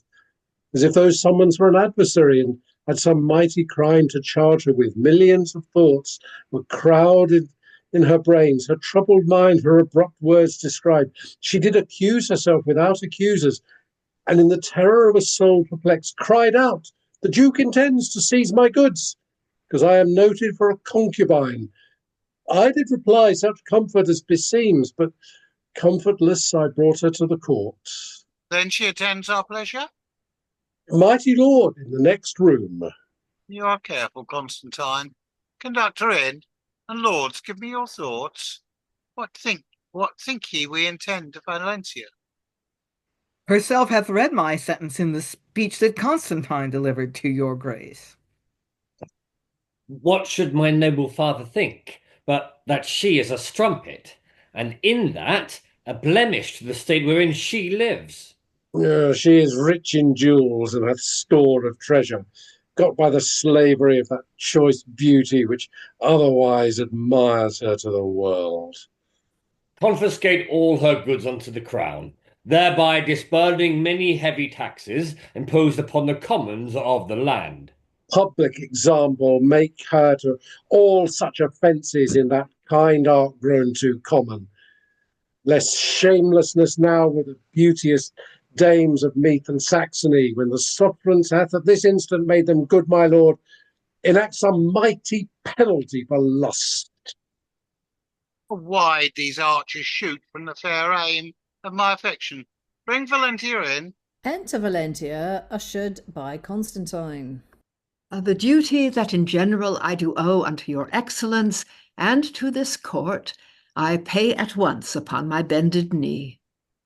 as if those summons were an adversary and had some mighty crime to charge her with. Millions of thoughts were crowded in her brains, her troubled mind, her abrupt words described. She did accuse herself without accusers, and in the terror of a soul perplexed, cried out, "The Duke intends to seize my goods, because I am noted for a concubine." I did reply such comfort as beseems, but comfortless I brought her to the court. Then she attends our pleasure? Mighty lord, in the next room. You are careful, Constantine. Conduct her in, and lords, give me your thoughts. What think ye we intend to Valentia? Herself hath read my sentence in the speech that Constantine delivered to your grace. What should my noble father think, but that she is a strumpet, and in that a blemish to the state wherein she lives? She is rich in jewels and hath store of treasure, got by the slavery of that choice beauty which otherwise admires her to the world. Confiscate all her goods unto the crown, thereby disburdening many heavy taxes imposed upon the commons of the land. Public example make her to all such offences in that kind art grown too common. Less shamelessness now with the beauteous dames of Meath and Saxony, when the sufferance hath at this instant made them good, my lord, enact some mighty penalty for lust. Why these archers shoot from the fair aim of my affection? Bring Valentia in. Enter Valentia, ushered by Constantine. The duty that in general I do owe unto your excellence and to this court, I pay at once upon my bended knee.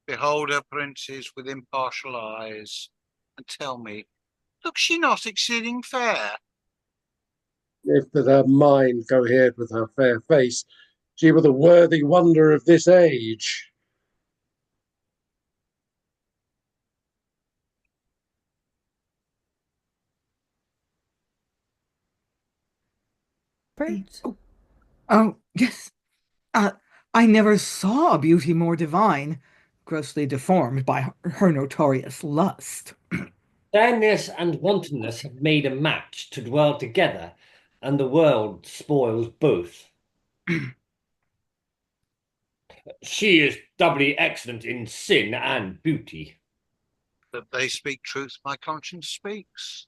Behold her, princes, with impartial eyes, and tell me, looks she not exceeding fair? If that her mind cohered with her fair face, she were the worthy wonder of this age. Prince. Oh, yes. I never saw a beauty more divine, grossly deformed by her notorious lust. Fairness and wantonness have made a match to dwell together, and the world spoils both. She is doubly excellent in sin and beauty. That they speak truth, my conscience speaks.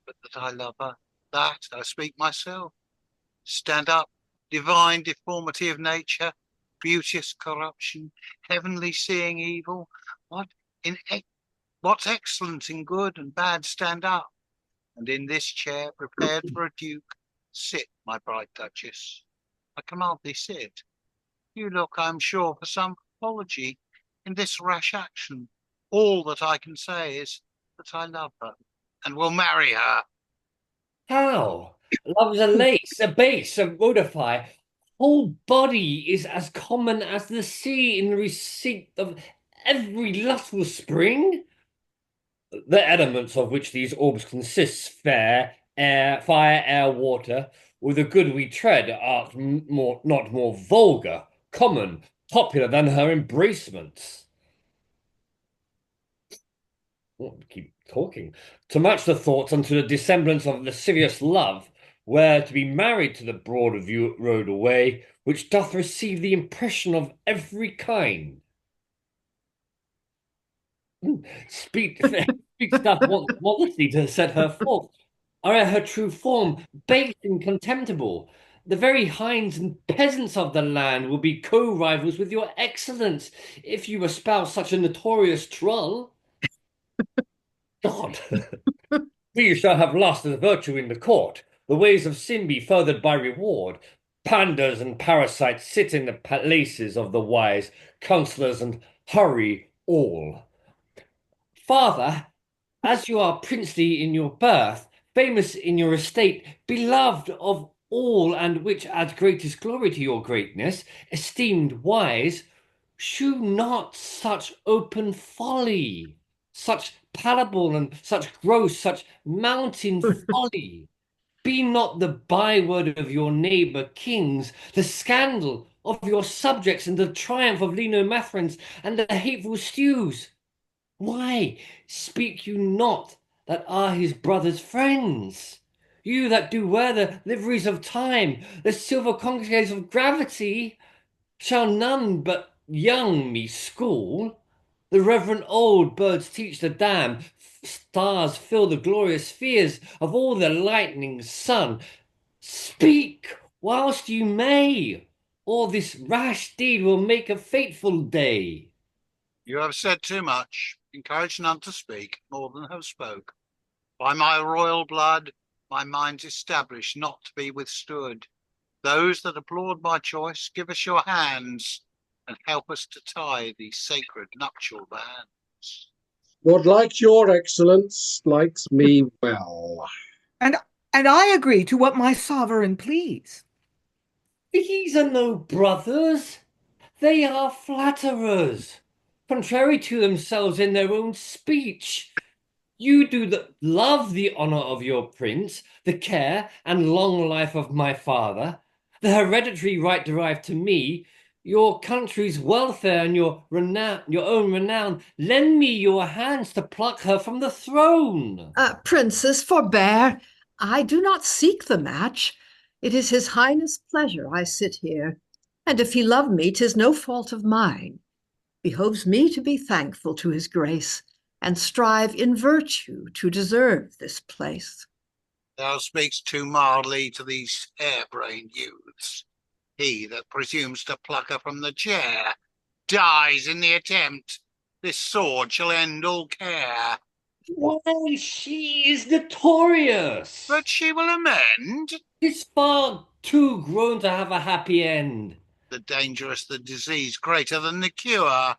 But that I love her, that I speak myself. Stand up, divine deformity of nature, beauteous corruption, heavenly seeing evil. What's excellent in good and bad, stand up. And in this chair, prepared for a duke, sit, my bright duchess. I command thee sit. You look, I am sure, for some apology in this rash action. All that I can say is that I love her, and will marry her. How? Love is a lace, a base, a modify. Whole body is as common as the sea in receipt of every lustful spring. The elements of which these orbs consist, fire, air, water, with the good we tread, are not more vulgar, common, popular than her embracements. Keep talking. To match the thoughts unto the dissemblance of lascivious love, where to be married to the broad road away, which doth receive the impression of every kind. Speak doth want modesty to set her forth, or her true form base and contemptible. The very hinds and peasants of the land will be co-rivals with your excellence if you espouse such a notorious trull. God, we shall have lost the virtue in the court. The ways of sin be furthered by reward. Panders and parasites sit in the palaces of the wise, counsellors and hurry all. Father, as you are princely in your birth, famous in your estate, beloved of all, and which adds greatest glory to your greatness, esteemed wise, shew not such open folly, such palpable and such gross, such mountain folly. Be not the byword of your neighbour kings, the scandal of your subjects, and the triumph of Lenomathrans, and the hateful stews. Why speak you not that are his brother's friends? You that do wear the liveries of time, the silver concaves of gravity, shall none but young me school? The reverend old birds teach the dam, stars fill the glorious spheres of all the lightning sun. Speak whilst you may, or this rash deed will make a fateful day. You have said too much. Encourage none to speak more than have spoke. By my royal blood, my mind's established not to be withstood. Those that applaud my choice, give us your hands and help us to tie these sacred nuptial bands. What likes your excellence likes me well. And I agree to what my sovereign please. These are no brothers. They are flatterers, contrary to themselves in their own speech. You do love the honour of your prince, the care and long life of my father, the hereditary right derived to me, your country's welfare and your own renown. Lend me your hands to pluck her from the throne. Princess, forbear. I do not seek the match. It is his highness' pleasure I sit here, and if he love me, 'tis no fault of mine. Behoves me to be thankful to his grace, and strive in virtue to deserve this place. Thou speakst too mildly to these hair-brained youths. He that presumes to pluck her from the chair dies in the attempt. This sword shall end all care. Why, she is notorious. But she will amend. It's far too grown to have a happy end. The dangerous the disease greater than the cure.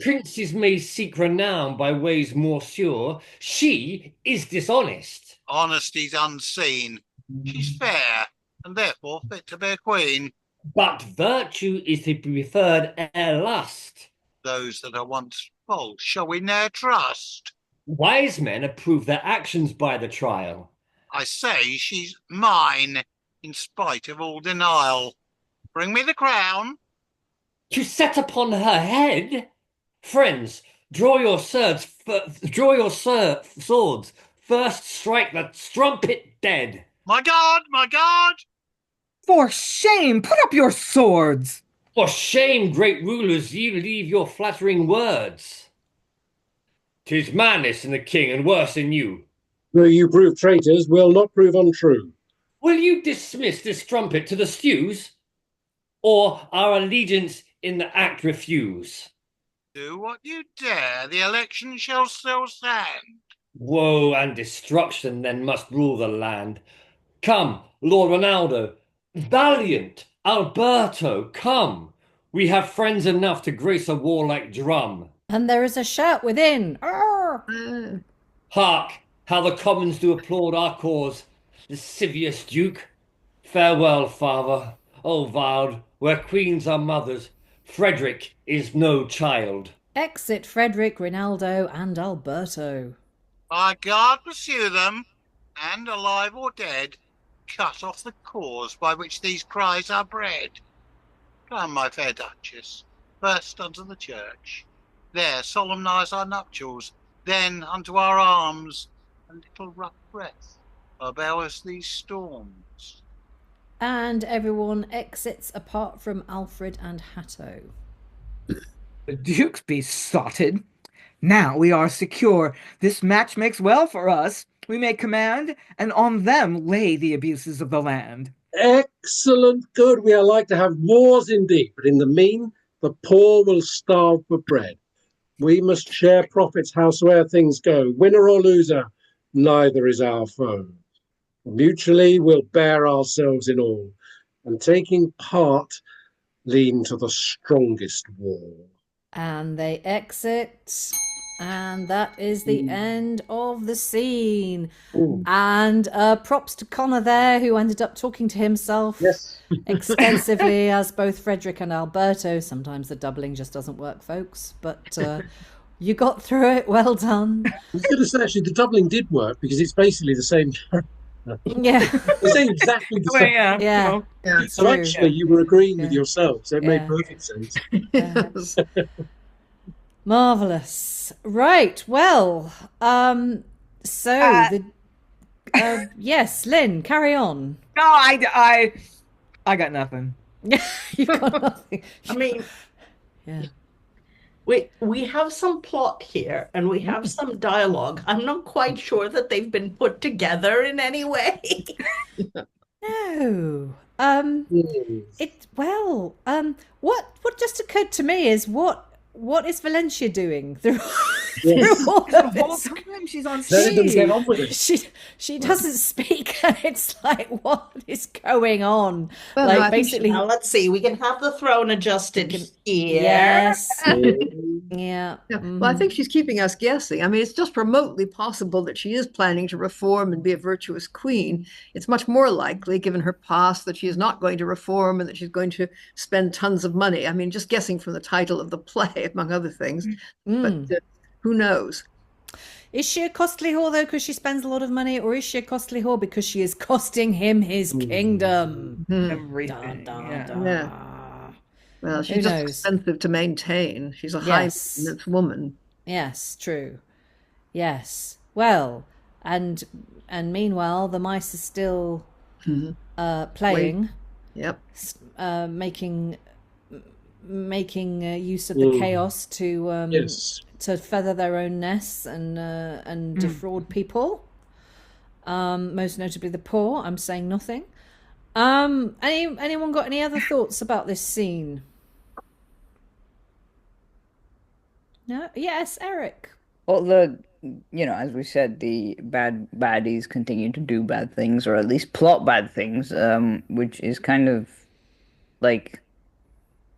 Princes may seek renown by ways more sure. She is dishonest. Honesty's unseen. She's fair, and therefore fit to bear queen. But virtue is to be preferred ere lust. Those that are once false shall we ne'er trust. Wise men approve their actions by the trial. I say she's mine, in spite of all denial. Bring me the crown. To set upon her head? Friends, draw your swords. First strike the strumpet dead. My God, my God! For shame, put up your swords. For shame, great rulers, ye leave your flattering words. 'Tis madness in the king, and worse in you. Though you prove traitors, will not prove untrue. Will you dismiss this strumpet to the stews, or our allegiance in the act refuse? Do what you dare, the election shall still stand. Woe and destruction then must rule the land. Come, Lord Reynaldo, valiant Alberto, come. We have friends enough to grace a warlike drum. And there is a shout within. Uh, Hark, how the commons do applaud our cause. lascivious Duke. Farewell, father. O vowed, where queens are mothers, Frederick is no child. Exit Frederick, Reynaldo, and Alberto. By God pursue them, and, alive or dead, cut off the cause by which these cries are bred. Come, my fair Duchess, first unto the church. There solemnize our nuptials, then unto our arms. A little rough breath abell us these storms. And everyone exits apart from Alfrid and Hatto. The Duke's besotted. Now we are secure. This match makes well for us. We may command, and on them lay the abuses of the land. Excellent, good. We are like to have wars indeed, but in the mean, the poor will starve for bread. We must share profits howsoever things go. Winner or loser, neither is our foe. Mutually we'll bear ourselves in all, and taking part, lean to the strongest wall. And they exit, and that is the end of the scene. Ooh. And props to Connor there, who ended up talking to himself extensively as both Frederick and Alberto. Sometimes the doubling just doesn't work, folks, but you got through it. Well done. I was going to say, actually, the doubling did work because it's basically the same. Yeah. They're saying exactly the same. Yeah. So true. actually, you were agreeing with yourself, so it made perfect sense. Yes. Marvelous. Right. Well, yes, Lynn, carry on. No, I got nothing. You've got nothing. I mean, Yeah. we have some plot here and we have some dialogue. I'm not quite sure that they've been put together in any way. No. What just occurred to me is what is Valentia doing through all The of whole this? time she's on Let them stage. get on with it. She doesn't speak, and it's like, what is going on? Well, like no, I think basically, Now let's see. We can have the throne adjusted here. yes, yeah. Well, I think she's keeping us guessing. I mean, it's just remotely possible that she is planning to reform and be a virtuous queen. It's much more likely, given her past, that she is not going to reform and that she's going to spend tons of money. I mean, just guessing from the title of the play, among other things. But who knows? Is she a costly whore though because she spends a lot of money, or is she a costly whore because she is costing him his kingdom? Everything. Dun, Yeah. dun. Yeah. Well, she's Who just knows? expensive to maintain. She's a Yes. high maintenance woman. Yes, true. Yes. Well, and meanwhile, the mice are still playing, Yep. making use of the chaos to Yes. to feather their own nests and defraud people. Most notably the poor. I'm saying nothing. Anyone got any other thoughts about this scene? No? Yes, Eric. Well, as we said, the baddies continue to do bad things, or at least plot bad things, which is kind of like,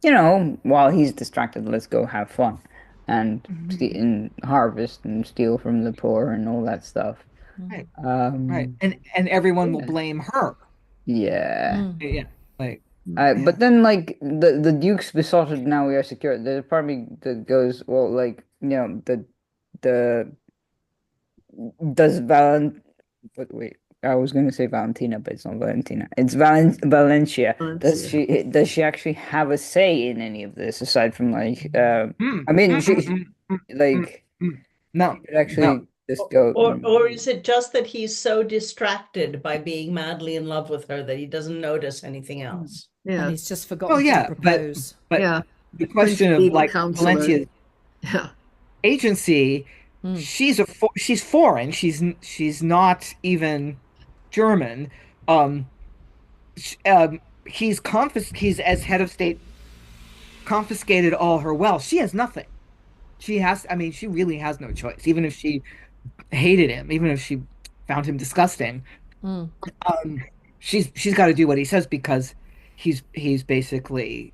while he's distracted, let's go have fun and harvest and steal from the poor and all that stuff. Right. Right. And everyone will blame her. Yeah. Yeah. Like, But then, like, the Duke's besotted, now we are secure. There's a part of me that goes, well, like, wait, I was going to say Valentina, but it's not Valentina. It's Valentia. Does she actually have a say in any of this aside from like? I mean, she like no, could actually just go. Or is it just that he's so distracted by being madly in love with her that he doesn't notice anything else? Yeah. And he's just forgotten Oh yeah, to propose. but Yeah. the question of Evil like counselor. Valentia's Yeah. agency, she's foreign. She's not even German. He's as head of state confiscated all her wealth. She has nothing. She really has no choice. Even if she hated him, even if she found him disgusting, she's got to do what he says because he's basically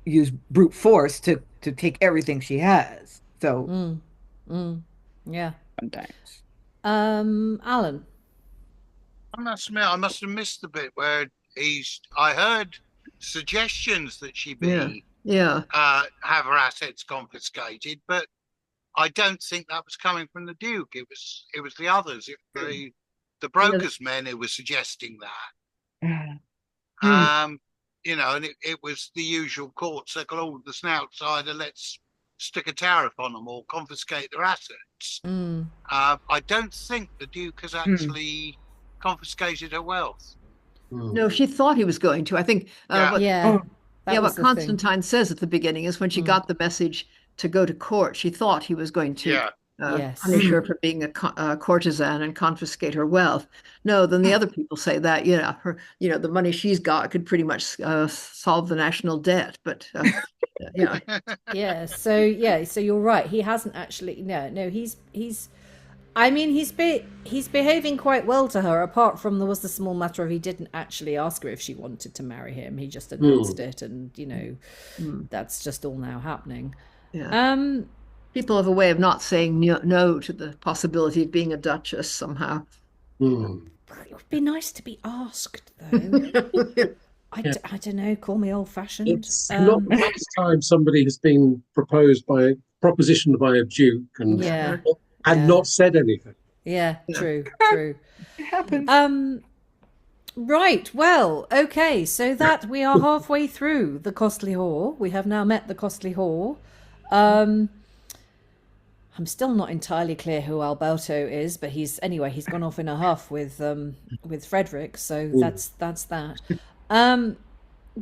used brute force to take everything she has. So Yeah. Sometimes. Alan. I must admit, I must have missed the bit where I heard suggestions that she be Yeah. have her assets confiscated, but I don't think that was coming from the Duke. It was the others, the brokers' men who were suggesting that. You know, and it was the usual court circle. Oh, the outsider, let's stick a tariff on them or confiscate their assets. I don't think the Duke has actually confiscated her wealth. No, she thought he was going to. I think what Constantine says at the beginning is when she got the message to go to court, she thought he was going to punish her for being a courtesan and confiscate her wealth. No, then the other people say that, the money she's got could pretty much solve the national debt. But so you're right. He hasn't actually. No. He's behaving quite well to her. Apart from there was the small matter of he didn't actually ask her if she wanted to marry him. He just announced it, and that's just all now happening. Yeah. People have a way of not saying no to the possibility of being a duchess somehow. It would be nice to be asked, though. I don't know. Call me old-fashioned. It's not the first time somebody has been propositioned by a duke and not said anything. Yeah, true. It happens. Right. Well, okay. So that we are halfway through the costly whore. We have now met the costly whore. I'm still not entirely clear who Alberto is, but he's gone off in a huff with Frederick, so that's that.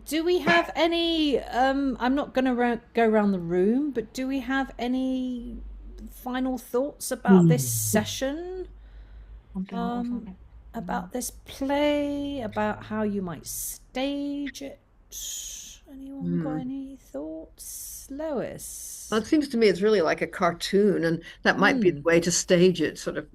Do we have any I'm not going to go around the room, but do we have any final thoughts about this session? About this play, about how you might stage it? Anyone got any thoughts? Lois? Well, it seems to me it's really like a cartoon, and that might be the way to stage it, sort of,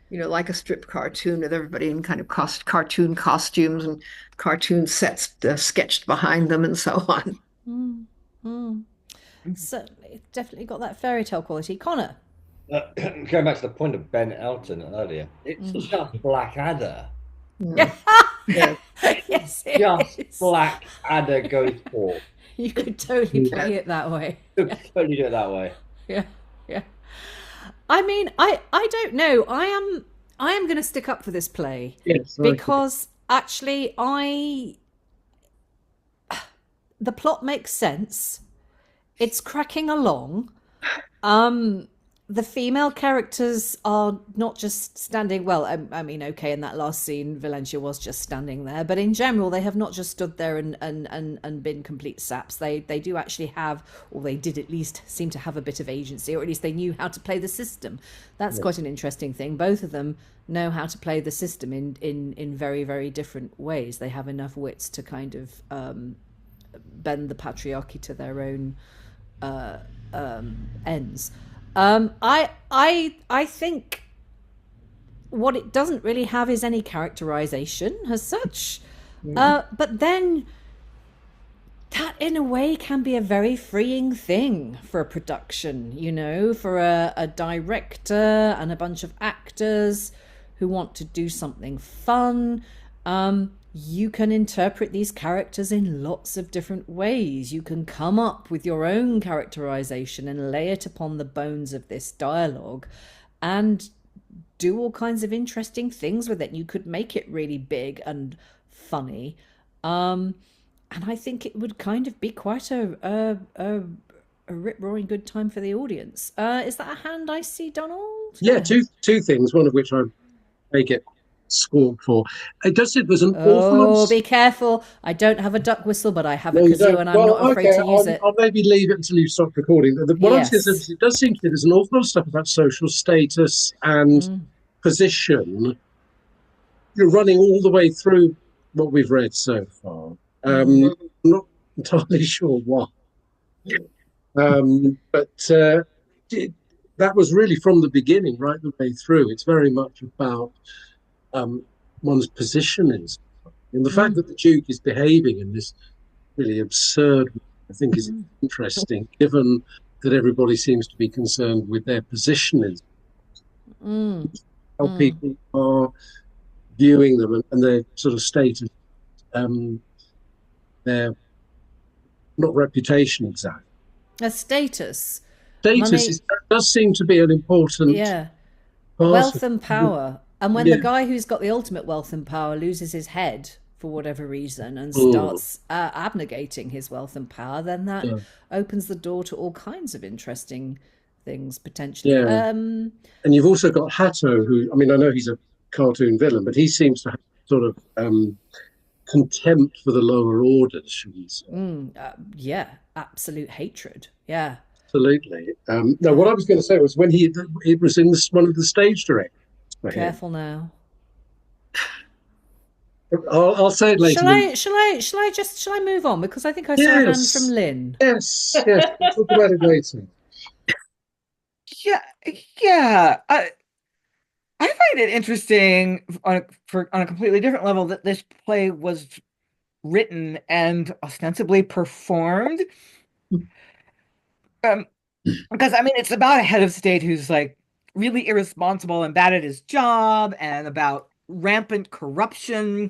like a strip cartoon with everybody in kind of cartoon costumes and cartoon sets sketched behind them and so on. Certainly, it's definitely got that fairy tale quality. Connor? Going back to the point of Ben Elton earlier, it's just Blackadder. Yes, just Blackadder goes for. You could totally play it that way. You could totally do it that way. Yeah. I mean, I don't know. I am going to stick up for this play because actually the plot makes sense. It's cracking along. The female characters are not just standing, well, I mean, okay, in that last scene, Valentia was just standing there, but in general, they have not just stood there and been complete saps. They do actually have, or they did at least seem to have a bit of agency, or at least they knew how to play the system. That's quite an interesting thing. Both of them know how to play the system in very, very different ways. They have enough wits to kind of bend the patriarchy to their own ends. I think what it doesn't really have is any characterization as such, but then that in a way can be a very freeing thing for a production, for a director and a bunch of actors who want to do something fun. You can interpret these characters in lots of different ways. You can come up with your own characterization and lay it upon the bones of this dialogue and do all kinds of interesting things with it. You could make it really big and funny. And I think it would kind of be quite a rip-roaring good time for the audience. Is that a hand I see, Donald? Yeah, two things, one of which I may get scored for. There's an awful lot. Oh, be careful. I don't have a duck whistle, but I have a kazoo, and I'm not afraid to use it. I'll maybe leave it until you stop recording. What I'm saying is, it does seem to be there's an awful lot of stuff about social status and position. You're running all the way through what we've read so far. I'm not entirely sure why. But that was really from the beginning, right the way through. It's very much about one's position and the fact that the Duke is behaving in this really absurd way, I think is interesting, given that everybody seems to be concerned with their position how people are viewing them and their sort of status, their not reputation exactly. A status. Status does seem to be an important wealth and power. And when Yeah. the guy who's got the ultimate wealth and power loses his head for whatever reason and starts abnegating his wealth and power, then that opens the door to all kinds of interesting things potentially. Yeah. And you've also got Hatto, who, I mean, I know he's a cartoon villain, but he seems to have sort of contempt for the lower orders, should we say. Yeah, absolute hatred. Yeah. Absolutely. No, what I was going to say was when it was in one of the stage directors. Careful now. I'll say it later. Shall I move on, because I think I saw a hand from Lynn. Yes. We'll talk about it later. Yeah. I find it interesting on a completely different level that this play was written and ostensibly performed. Because I mean, it's about a head of state who's like really irresponsible and bad at his job, and about rampant corruption.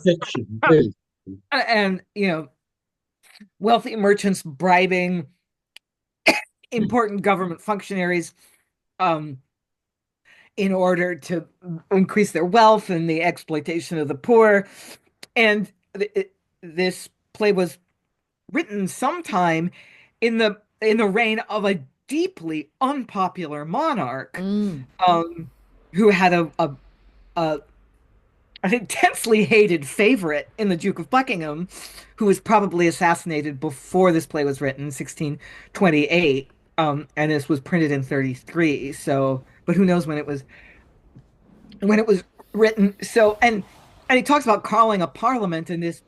Fiction, really. And wealthy merchants bribing important government functionaries in order to increase their wealth, and the exploitation of the poor. And this play was written sometime in the reign of a deeply unpopular monarch who had a an intensely hated favorite in the Duke of Buckingham, who was probably assassinated before this play was written, 1628, and this was printed in 33. So, but who knows when it was written? So, and he talks about calling a parliament, and this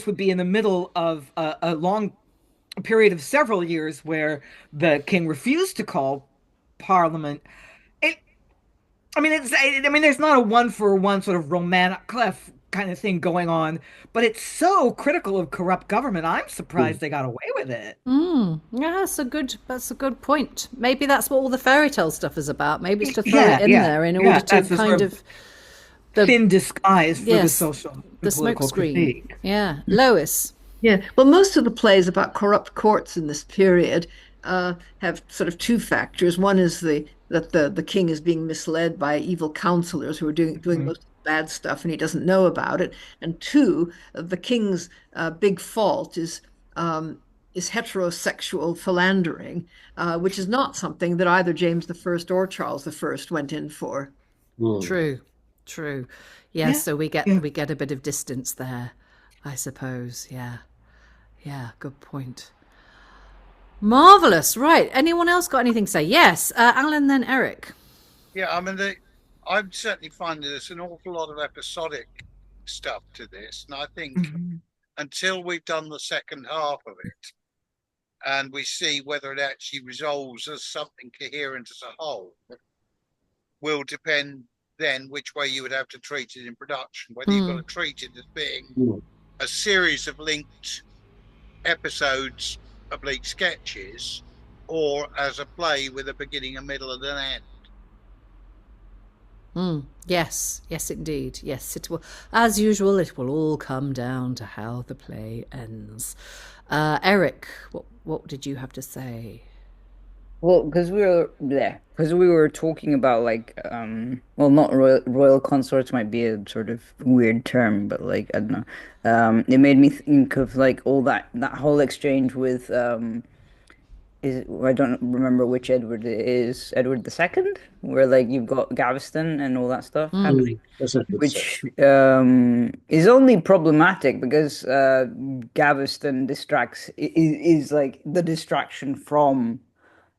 would be in the middle of a long period of several years where the king refused to call parliament. There's not a one-for-one sort of romantic kind of thing going on, but it's so critical of corrupt government. I'm surprised they got away with it. Yeah, that's a good point. Maybe that's what all the fairy tale stuff is about. Maybe it's to throw it in there in order to kind of thin disguise for the social, the smoke screen. Yeah, Lois. Yeah, well, most of the plays about corrupt courts in this period have sort of two factors. One is that the king is being misled by evil counselors who are doing most of the bad stuff, and he doesn't know about it. And two, the king's big fault is heterosexual philandering, which is not something that either James I or Charles I went in for. True. Yeah, so we get a bit of distance there, I suppose. Yeah, good point. Marvelous. Right. Anyone else got anything to say? Yes. Alan, then Eric. Yeah, I mean, I'm certainly finding there's an awful lot of episodic stuff to this. And I think until we've done the second half of it and we see whether it actually resolves as something coherent as a whole, will depend then which way you would have to treat it in production. Whether you've got to treat it as being a series of linked episodes, oblique sketches, or as a play with a beginning, a middle, and an end. Yes, indeed. Yes, it will. As usual, it will all come down to how the play ends. Eric, what did you have to say? Well, because we were talking about not royal consorts might be a sort of weird term, but I don't know. It made me think of all that whole exchange with I don't remember which Edward it is, Edward II, where you've got Gaveston and all that stuff happening, which is only problematic because Gaveston is the distraction from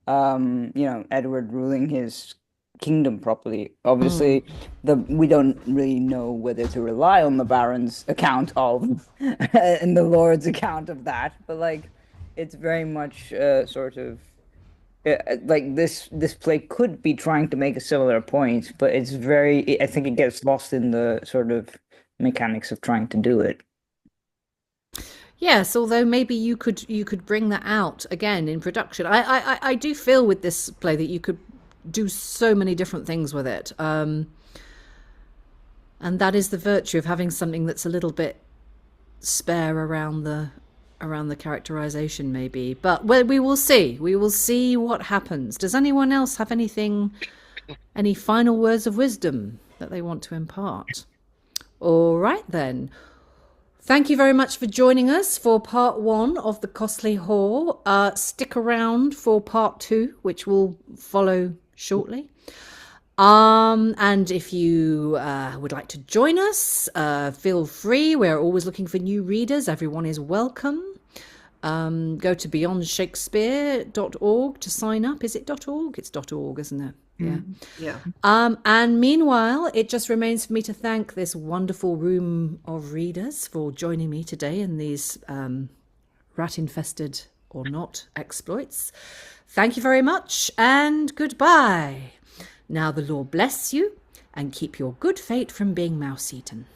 Edward ruling his kingdom properly. Obviously, we don't really know whether to rely on the Baron's account of and the Lord's account of that, but it's very much sort of this play could be trying to make a similar point, but I think it gets lost in the sort of mechanics of trying to do it. Yes, although maybe you could bring that out again in production. I do feel with this play that you could do so many different things with it. And that is the virtue of having something that's a little bit spare around the characterization, maybe. But we will see. We will see what happens. Does anyone else have any final words of wisdom that they want to impart? All right, then. Thank you very much for joining us for part 1 of The Costly Whore. Stick around for part 2, which will follow shortly. And if you would like to join us, feel free. We're always looking for new readers. Everyone is welcome. Go to beyondshakespeare.org to sign up. Is it .org? It's .org, isn't it? Yeah. Yeah. And meanwhile, it just remains for me to thank this wonderful room of readers for joining me today in these rat-infested or not exploits. Thank you very much and goodbye. Now the Lord bless you and keep your good fate from being mouse-eaten.